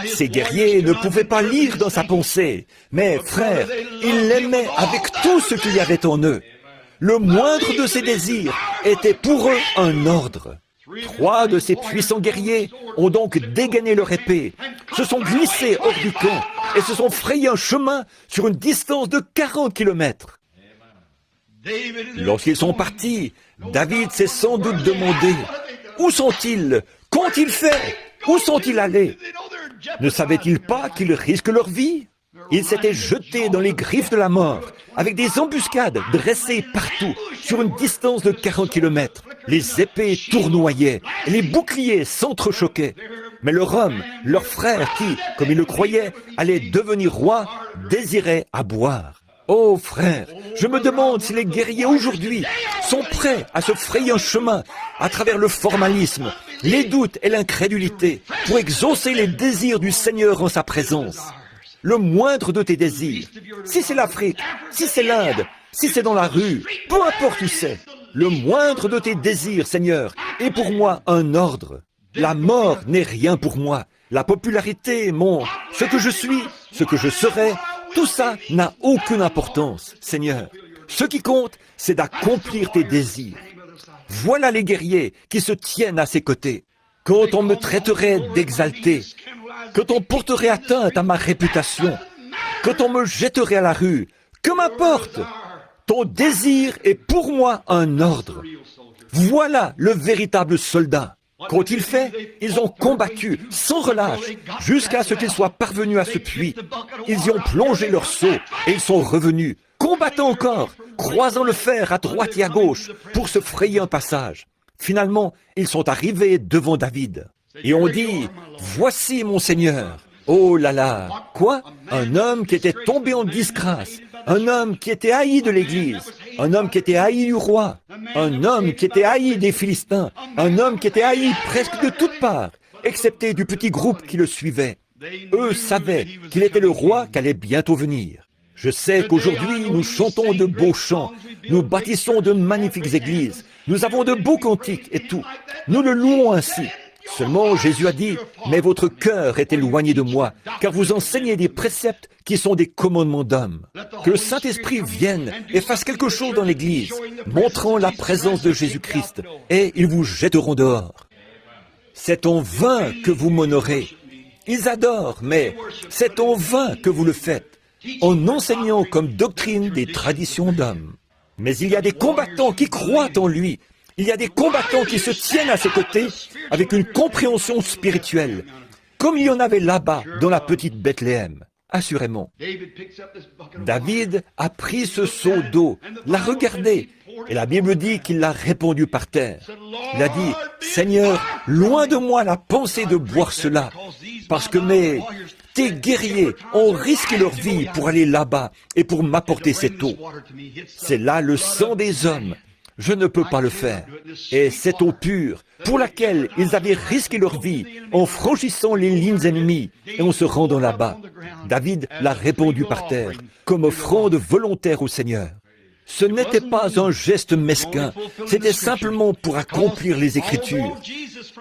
Ces guerriers ne pouvaient pas lire dans sa pensée, mais frère, ils l'aimaient avec tout ce qu'il y avait en eux. Le moindre de ses désirs était pour eux un ordre. 3 de ces puissants guerriers ont donc dégainé leur épée, se sont glissés hors du camp et se sont frayés un chemin sur une distance de 40 kilomètres. Lorsqu'ils sont partis, David s'est sans doute demandé, « Où sont-ils? Qu'ont-ils fait? Où sont-ils allés? Ne savaient-ils pas qu'ils risquent leur vie? » Ils s'étaient jetés dans les griffes de la mort, avec des embuscades dressées partout, sur une distance de 40 kilomètres. Les épées tournoyaient, et les boucliers s'entrechoquaient. Mais leur homme, leur frère qui, comme ils le croyaient, allait devenir roi, désirait à boire. Oh frère, je me demande si les guerriers aujourd'hui sont prêts à se frayer un chemin à travers le formalisme, les doutes et l'incrédulité pour exaucer les désirs du Seigneur en sa présence. Le moindre de tes désirs, si c'est l'Afrique, si c'est l'Inde, si c'est dans la rue, peu importe où c'est, le moindre de tes désirs, Seigneur, est pour moi un ordre. La mort n'est rien pour moi. La popularité, ce que je suis, ce que je serai, tout ça n'a aucune importance, Seigneur. Ce qui compte, c'est d'accomplir tes désirs. Voilà les guerriers qui se tiennent à ses côtés. Quand on me traiterait d'exalté, quand on porterait atteinte à ma réputation, quand on me jetterait à la rue, que m'importe? Ton désir est pour moi un ordre. Voilà le véritable soldat. Qu'ont-ils fait? Ils ont combattu sans relâche jusqu'à ce qu'ils soient parvenus à ce puits. Ils y ont plongé leur seau et ils sont revenus, combattant encore, croisant le fer à droite et à gauche pour se frayer un passage. Finalement, ils sont arrivés devant David. Et on dit, « Voici mon Seigneur. » Oh là là! Quoi? Un homme qui était tombé en disgrâce, un homme qui était haï de l'Église, un homme qui était haï du roi, un homme qui était haï des Philistins, un homme qui était haï presque de toutes parts, excepté du petit groupe qui le suivait. Eux savaient qu'il était le roi qui allait bientôt venir. Je sais qu'aujourd'hui, nous chantons de beaux chants, nous bâtissons de magnifiques églises, nous avons de beaux cantiques et tout. Nous le louons ainsi. Seulement, Jésus a dit, « Mais votre cœur est éloigné de moi, car vous enseignez des préceptes qui sont des commandements d'hommes. » Que le Saint-Esprit vienne et fasse quelque chose dans l'Église, montrant la présence de Jésus-Christ, et ils vous jetteront dehors. C'est en vain que vous m'honorez. Ils adorent, mais c'est en vain que vous le faites, en enseignant comme doctrine des traditions d'hommes. Mais il y a des combattants qui croient en lui. Il y a des combattants qui se tiennent à ses côtés avec une compréhension spirituelle, comme il y en avait là-bas dans la petite Bethléem. assurément. David a pris ce seau d'eau, l'a regardé, et la Bible dit qu'il l'a répandu par terre. Il a dit, « Seigneur, loin de moi la pensée de boire cela, parce que tes guerriers ont risqué leur vie pour aller là-bas et pour m'apporter cette eau. C'est là le sang des hommes. Je ne peux pas le faire. Et cette eau pure, pour laquelle ils avaient risqué leur vie en franchissant les lignes ennemies et en se rendant là-bas, David l'a répandu par terre comme offrande volontaire au Seigneur. Ce n'était pas un geste mesquin, c'était simplement pour accomplir les Écritures.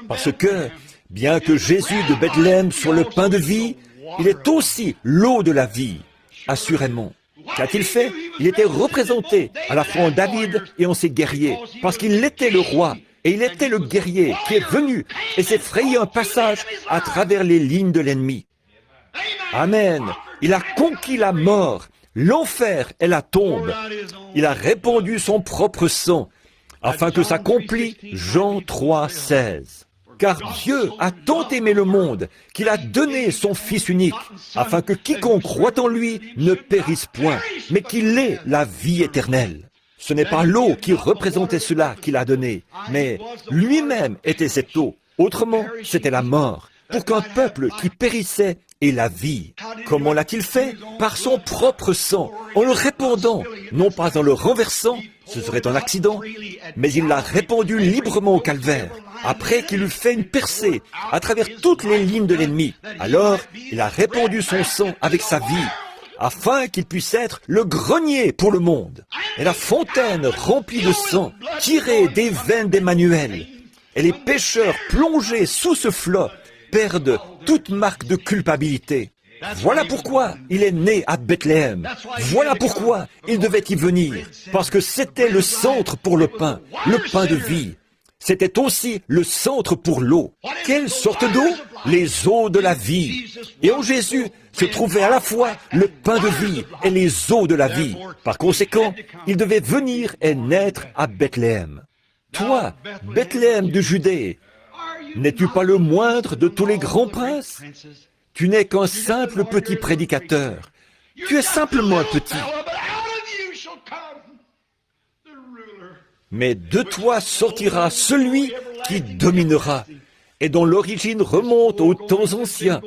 Parce que, bien que Jésus de Bethléem soit le pain de vie, il est aussi l'eau de la vie, assurément. Qu'a-t-il fait? Il était représenté à la fois en David et en ses guerriers, parce qu'il était le roi, et il était le guerrier qui est venu et s'est frayé un passage à travers les lignes de l'ennemi. Amen. Il a conquis la mort, l'enfer et la tombe. Il a répandu son propre sang, afin que s'accomplisse Jean 3, 16. Car Dieu a tant aimé le monde qu'il a donné son Fils unique, afin que quiconque croit en lui ne périsse point, mais qu'il ait la vie éternelle. Ce n'est pas l'eau qui représentait cela qu'il a donné, mais lui-même était cette eau. Autrement, c'était la mort, pour qu'un peuple qui périssait ait la vie. Comment l'a-t-il fait? Par son propre sang, en le répandant, non pas en le renversant, ce serait un accident, mais il l'a répandu librement au calvaire, après qu'il eut fait une percée à travers toutes les lignes de l'ennemi. Alors, il a répandu son sang avec sa vie, afin qu'il puisse être le grenier pour le monde, et la fontaine remplie de sang, tirée des veines d'Emmanuel. Et les pécheurs plongés sous ce flot perdent toute marque de culpabilité. Voilà pourquoi il est né à Bethléem. Voilà pourquoi il devait y venir. Parce que c'était le centre pour le pain de vie. C'était aussi le centre pour l'eau. Quelle sorte d'eau? Les eaux de la vie. Et en Jésus se trouvait à la fois le pain de vie et les eaux de la vie. Par conséquent, il devait venir et naître à Bethléem. Toi, Bethléem de Judée, n'es-tu pas le moindre de tous les grands princes? Tu n'es qu'un simple petit prédicateur. Tu es simplement un petit. Mais de toi sortira celui qui dominera, et dont l'origine remonte aux temps anciens.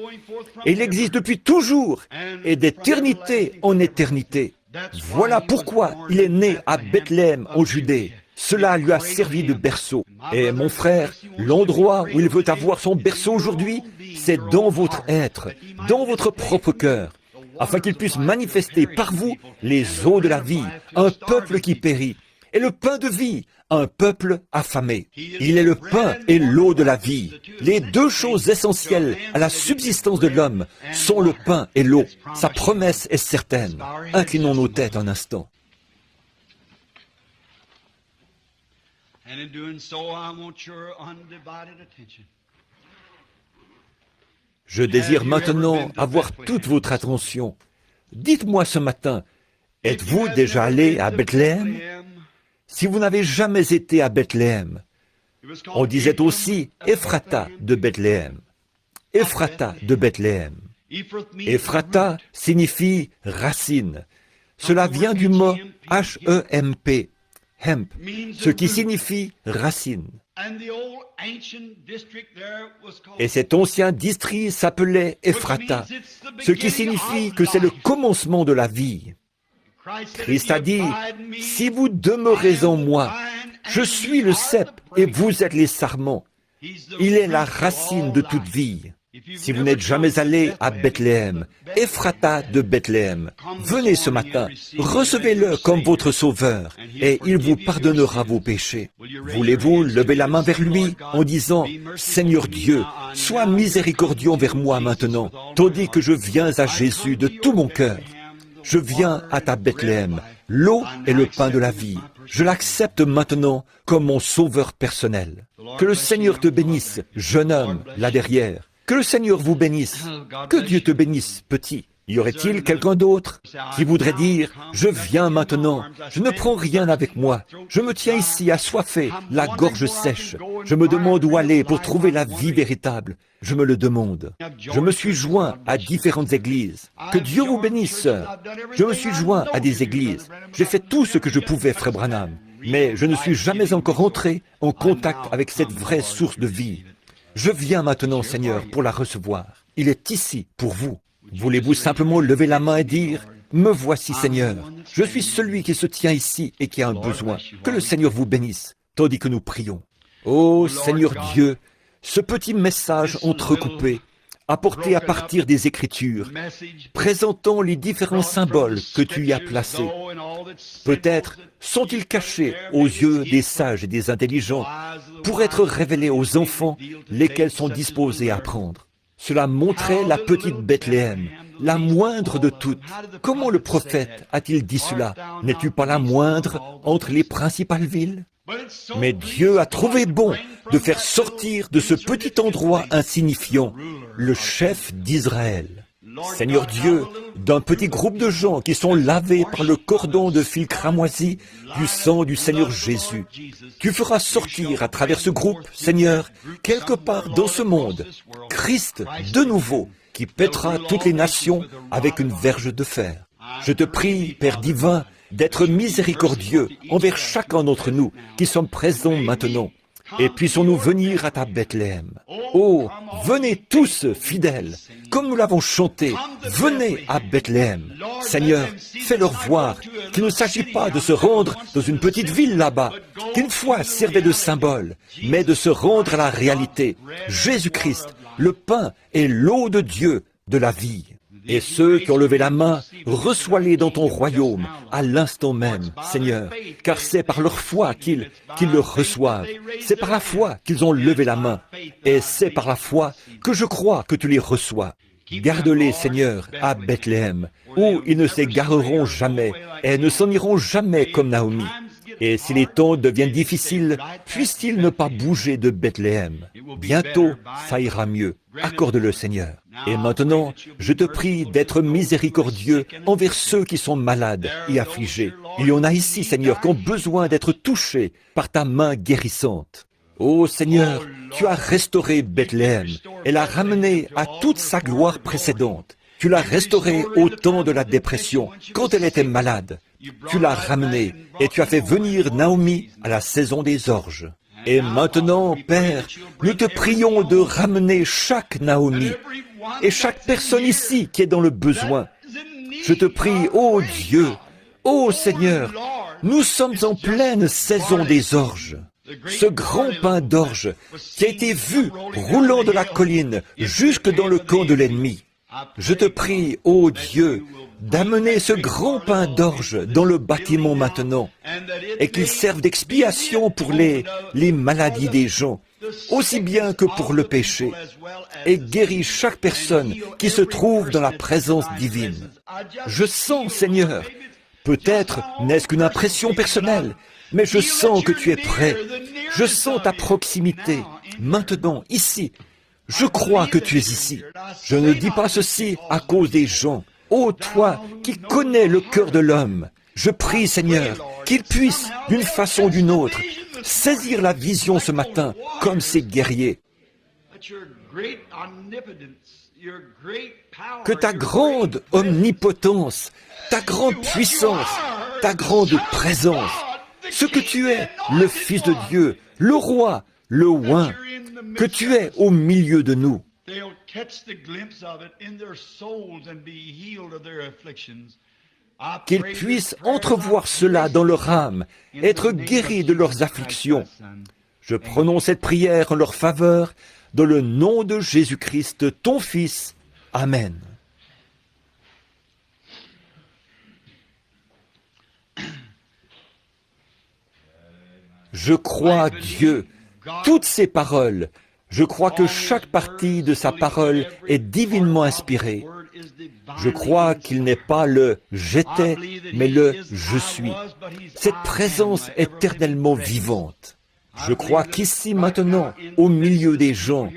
Et il existe depuis toujours, et d'éternité en éternité. Voilà pourquoi il est né à Bethléem en Judée. Cela lui a servi de berceau. Et mon frère, l'endroit où il veut avoir son berceau aujourd'hui, c'est dans votre être, dans votre propre cœur, afin qu'il puisse manifester par vous les eaux de la vie, un peuple qui périt, et le pain de vie, un peuple affamé. Il est le pain et l'eau de la vie. Les deux choses essentielles à la subsistance de l'homme sont le pain et l'eau. Sa promesse est certaine. Inclinons nos têtes un instant. And in doing so, I want your undivided attention. Je désire maintenant avoir toute votre attention. Dites-moi ce matin, êtes-vous déjà allé à Bethléem? Si vous n'avez jamais été à Bethléem, on disait aussi Ephrata de Bethléem. Ephrata de Bethléem. Ephrata signifie racine. Cela vient du mot H-E-M-P. Hemp, ce qui signifie racine. Et cet ancien district s'appelait Ephrata, ce qui signifie que c'est le commencement de la vie. Christ a dit, « Si vous demeurez en moi, je suis le cep et vous êtes les sarments. Il est la racine de toute vie. » Si vous n'êtes jamais allé à Bethléem, Ephrata de Bethléem, venez ce matin, recevez-le comme votre sauveur, et il vous pardonnera vos péchés. Voulez-vous lever la main vers lui en disant, « Seigneur Dieu, sois miséricordieux envers moi maintenant, tandis que je viens à Jésus de tout mon cœur. Je viens à ta Bethléem, l'eau et le pain de la vie. Je l'accepte maintenant comme mon sauveur personnel. Que le Seigneur te bénisse, jeune homme, là derrière. Que le Seigneur vous bénisse. Que Dieu te bénisse, petit. Y aurait-il quelqu'un d'autre qui voudrait dire « Je viens maintenant, je ne prends rien avec moi, je me tiens ici assoiffé, la gorge sèche, je me demande où aller pour trouver la vie véritable, je me le demande. Je me suis joint à différentes églises. Que Dieu vous bénisse, sœur. Je me suis joint à des églises. J'ai fait tout ce que je pouvais, frère Branham, mais je ne suis jamais encore entré en contact avec cette vraie source de vie. Je viens maintenant, Seigneur, pour la recevoir. Il est ici pour vous. Voulez-vous simplement lever la main et dire « Me voici, Seigneur. Je suis celui qui se tient ici et qui a un besoin. Que le Seigneur vous bénisse, tandis que nous prions. » Ô Seigneur Dieu, ce petit message entrecoupé, apporté à partir des Écritures, présentant les différents symboles que tu y as placés. Peut-être sont-ils cachés aux yeux des sages et des intelligents pour être révélés aux enfants, lesquels sont disposés à apprendre. Cela montrait la petite Bethléem, la moindre de toutes. Comment le prophète a-t-il dit cela? N'es-tu pas la moindre entre les principales villes? Mais Dieu a trouvé bon de faire sortir de ce petit endroit insignifiant le chef d'Israël. Seigneur Dieu, d'un petit groupe de gens qui sont lavés par le cordon de fil cramoisi du sang du Seigneur Jésus. Tu feras sortir à travers ce groupe, Seigneur, quelque part dans ce monde, Christ de nouveau, qui pètera toutes les nations avec une verge de fer. Je te prie, Père divin, d'être miséricordieux envers chacun d'entre nous qui sommes présents maintenant. Et puissions-nous venir à ta Bethléem. Oh, venez tous, fidèles, comme nous l'avons chanté, venez à Bethléem. Seigneur, fais-leur voir qu'il ne s'agit pas de se rendre dans une petite ville là-bas, qu'une foi servait de symbole, mais de se rendre à la réalité. Jésus-Christ, le pain et l'eau de Dieu, de la vie. Et ceux qui ont levé la main, reçois-les dans ton royaume, à l'instant même, Seigneur, car c'est par leur foi qu'ils le reçoivent. C'est par la foi qu'ils ont levé la main, et c'est par la foi que je crois que tu les reçois. Garde-les, Seigneur, à Bethléem, où ils ne s'égareront jamais, et ne s'en iront jamais comme Naomi. Et si les temps deviennent difficiles, puissent-ils ne pas bouger de Bethléem. Bientôt, ça ira mieux. Accorde-le, Seigneur. Et maintenant, je te prie d'être miséricordieux envers ceux qui sont malades et affligés. Il y en a ici, Seigneur, qui ont besoin d'être touchés par ta main guérissante. Ô Seigneur, tu as restauré Bethléem et l'as ramenée à toute sa gloire précédente. Tu l'as restaurée au temps de la dépression, quand elle était malade. Tu l'as ramenée et tu as fait venir Naomi à la saison des orges. Et maintenant, Père, nous te prions de ramener chaque Naomi et chaque personne ici qui est dans le besoin. Je te prie, ô Dieu, ô Seigneur, nous sommes en pleine saison des orges. Ce grand pain d'orge qui a été vu roulant de la colline jusque dans le camp de l'ennemi. Je te prie, ô Dieu, d'amener ce grand pain d'orge dans le bâtiment maintenant et qu'il serve d'expiation pour les maladies des gens, aussi bien que pour le péché, et guéris chaque personne qui se trouve dans la présence divine. Je sens, Seigneur, peut-être n'est-ce qu'une impression personnelle, mais je sens que tu es prêt. Je sens ta proximité, maintenant, ici. Je crois que tu es ici. Je ne dis pas ceci à cause des gens. Ô toi qui connais le cœur de l'homme, je prie, Seigneur, qu'il puisse, d'une façon ou d'une autre, saisir la vision ce matin comme ces guerriers. Que ta grande omnipotence, ta grande puissance, ta grande présence, ce que tu es, le Fils de Dieu, le Roi, le Oint, que tu es au milieu de nous. Qu'ils puissent entrevoir cela dans leur âme, être guéris de leurs afflictions. Je prononce cette prière en leur faveur, dans le nom de Jésus-Christ, ton Fils. Amen. Je crois, Dieu, toutes ces paroles. Je crois que chaque partie de sa parole est divinement inspirée. Je crois qu'il n'est pas le « j'étais », mais le « je suis ». Cette présence est éternellement vivante. Je crois qu'ici, maintenant, au milieu des gens,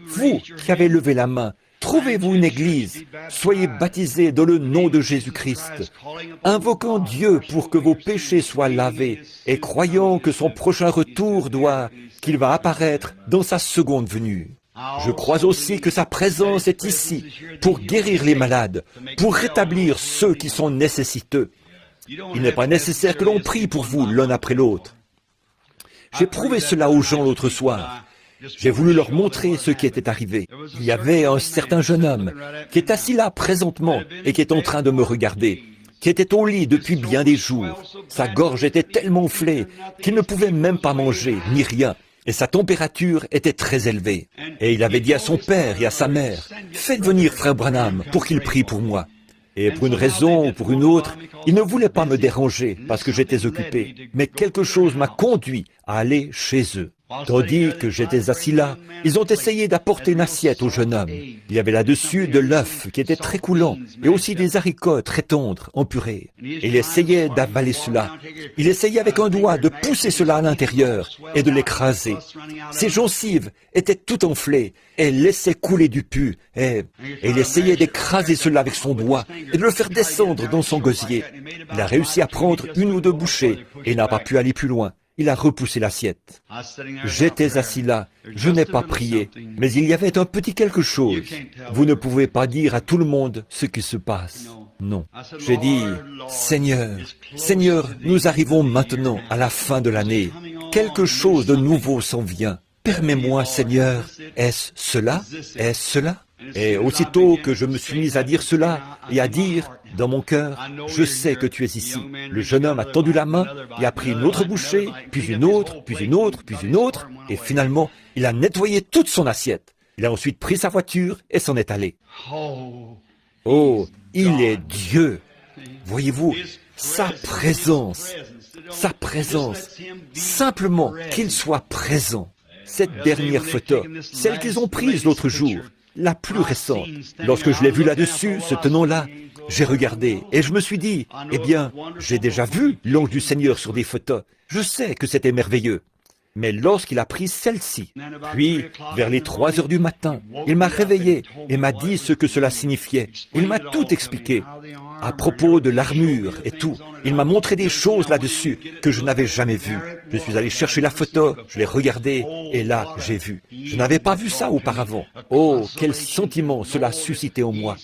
vous qui avez levé la main, Trouvez-vous une église, soyez baptisés dans le nom de Jésus-Christ, invoquant Dieu pour que vos péchés soient lavés et croyant que son prochain retour qu'il va apparaître dans sa seconde venue. Je crois aussi que sa présence est ici pour guérir les malades, pour rétablir ceux qui sont nécessiteux. Il n'est pas nécessaire que l'on prie pour vous l'un après l'autre. J'ai prouvé cela aux gens l'autre soir. J'ai voulu leur montrer ce qui était arrivé. Il y avait un certain jeune homme qui est assis là présentement et qui est en train de me regarder, qui était au lit depuis bien des jours. Sa gorge était tellement enflée qu'il ne pouvait même pas manger, ni rien, et sa température était très élevée. Et il avait dit à son père et à sa mère, « Faites venir frère Branham pour qu'il prie pour moi. » Et pour une raison ou pour une autre, il ne voulait pas me déranger parce que j'étais occupé, mais quelque chose m'a conduit à aller chez eux. Tandis que j'étais assis là, ils ont essayé d'apporter une assiette au jeune homme. Il y avait là-dessus de l'œuf qui était très coulant et aussi des haricots très tendres en purée. Et il essayait d'avaler cela. Il essayait avec un doigt de pousser cela à l'intérieur et de l'écraser. Ses gencives étaient tout enflées et laissaient couler du pu. Et il essayait d'écraser cela avec son doigt et de le faire descendre dans son gosier. Il a réussi à prendre une ou deux bouchées et n'a pas pu aller plus loin. Il a repoussé l'assiette. J'étais assis là, je n'ai pas prié, mais il y avait un petit quelque chose. Vous ne pouvez pas dire à tout le monde ce qui se passe. Non. J'ai dit, Seigneur, Seigneur, nous arrivons maintenant à la fin de l'année. Quelque chose de nouveau s'en vient. Permets-moi, Seigneur, est-ce cela? Est-ce cela? Et aussitôt que je me suis mis à dire cela et à dire dans mon cœur, je sais que tu es ici. Le jeune homme a tendu la main et a pris une autre bouchée, puis une autre, puis une autre, puis une autre, et finalement, il a nettoyé toute son assiette. Il a ensuite pris sa voiture et s'en est allé. Oh, il est Dieu. Voyez-vous, sa présence, simplement qu'il soit présent. Cette dernière photo, celle qu'ils ont prise l'autre jour, la plus récente. Lorsque je l'ai vue là-dessus, se tenant là, j'ai regardé et je me suis dit, eh bien, j'ai déjà vu l'ange du Seigneur sur des photos. Je sais que c'était merveilleux. Mais lorsqu'il a pris celle-ci, puis, vers les 3 heures du matin, il m'a réveillé et m'a dit ce que cela signifiait. Il m'a tout expliqué. À propos de l'armure et tout, il m'a montré des choses là-dessus que je n'avais jamais vues. Je suis allé chercher la photo, je l'ai regardée, et là, j'ai vu. Je n'avais pas vu ça auparavant. Oh, quel sentiment cela a suscité en moi.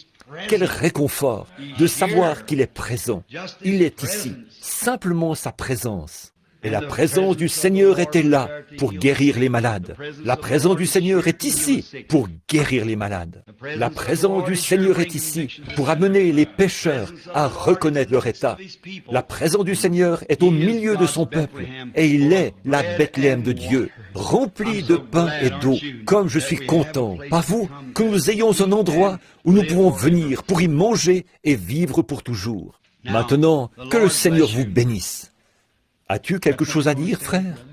Quel réconfort de savoir qu'il est présent. Il est ici, simplement sa présence. Et la présence du Seigneur était là pour guérir les malades. La présence du Seigneur est ici pour guérir les malades. La présence du Seigneur est ici pour amener les pécheurs à reconnaître leur état. La présence du Seigneur est au milieu de son peuple et il est la Bethléem de Dieu, remplie de pain et d'eau. Comme je suis content, pas vous, que nous ayons un endroit où nous pouvons venir pour y manger et vivre pour toujours. Maintenant, que le Seigneur vous bénisse. As-tu quelque chose à dire, frère?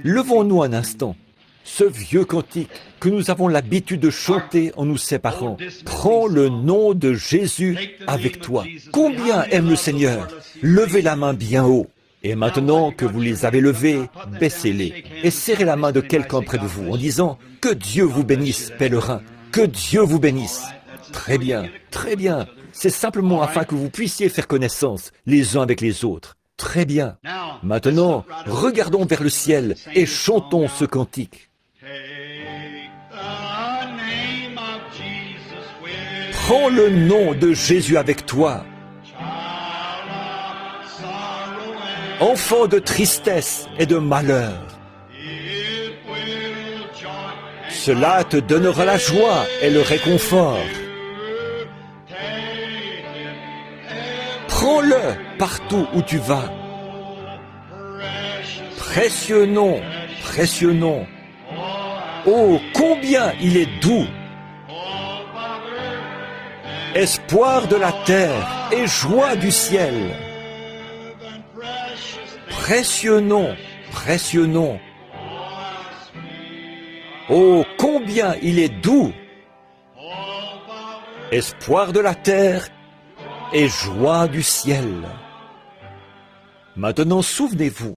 Levons-nous un instant. Ce vieux cantique que nous avons l'habitude de chanter en nous séparant. Prends le nom de Jésus avec toi. Combien aime le Seigneur? Levez la main bien haut. Et maintenant que vous les avez levés, baissez-les et serrez la main de quelqu'un près de vous en disant « Que Dieu vous bénisse, pèlerin. Que Dieu vous bénisse. » Très bien, très bien. C'est simplement afin que vous puissiez faire connaissance les uns avec les autres. Très bien. Maintenant, regardons vers le ciel et chantons ce cantique. Prends le nom de Jésus avec toi. Enfant de tristesse et de malheur. Cela te donnera la joie et le réconfort. Prends-le partout où tu vas. Précieux nom, précieux nom. Oh, combien il est doux. Espoir de la terre et joie du ciel. Précieux nom, précieux nom. Oh, combien il est doux. Espoir de la terre et joie du ciel. Maintenant, souvenez-vous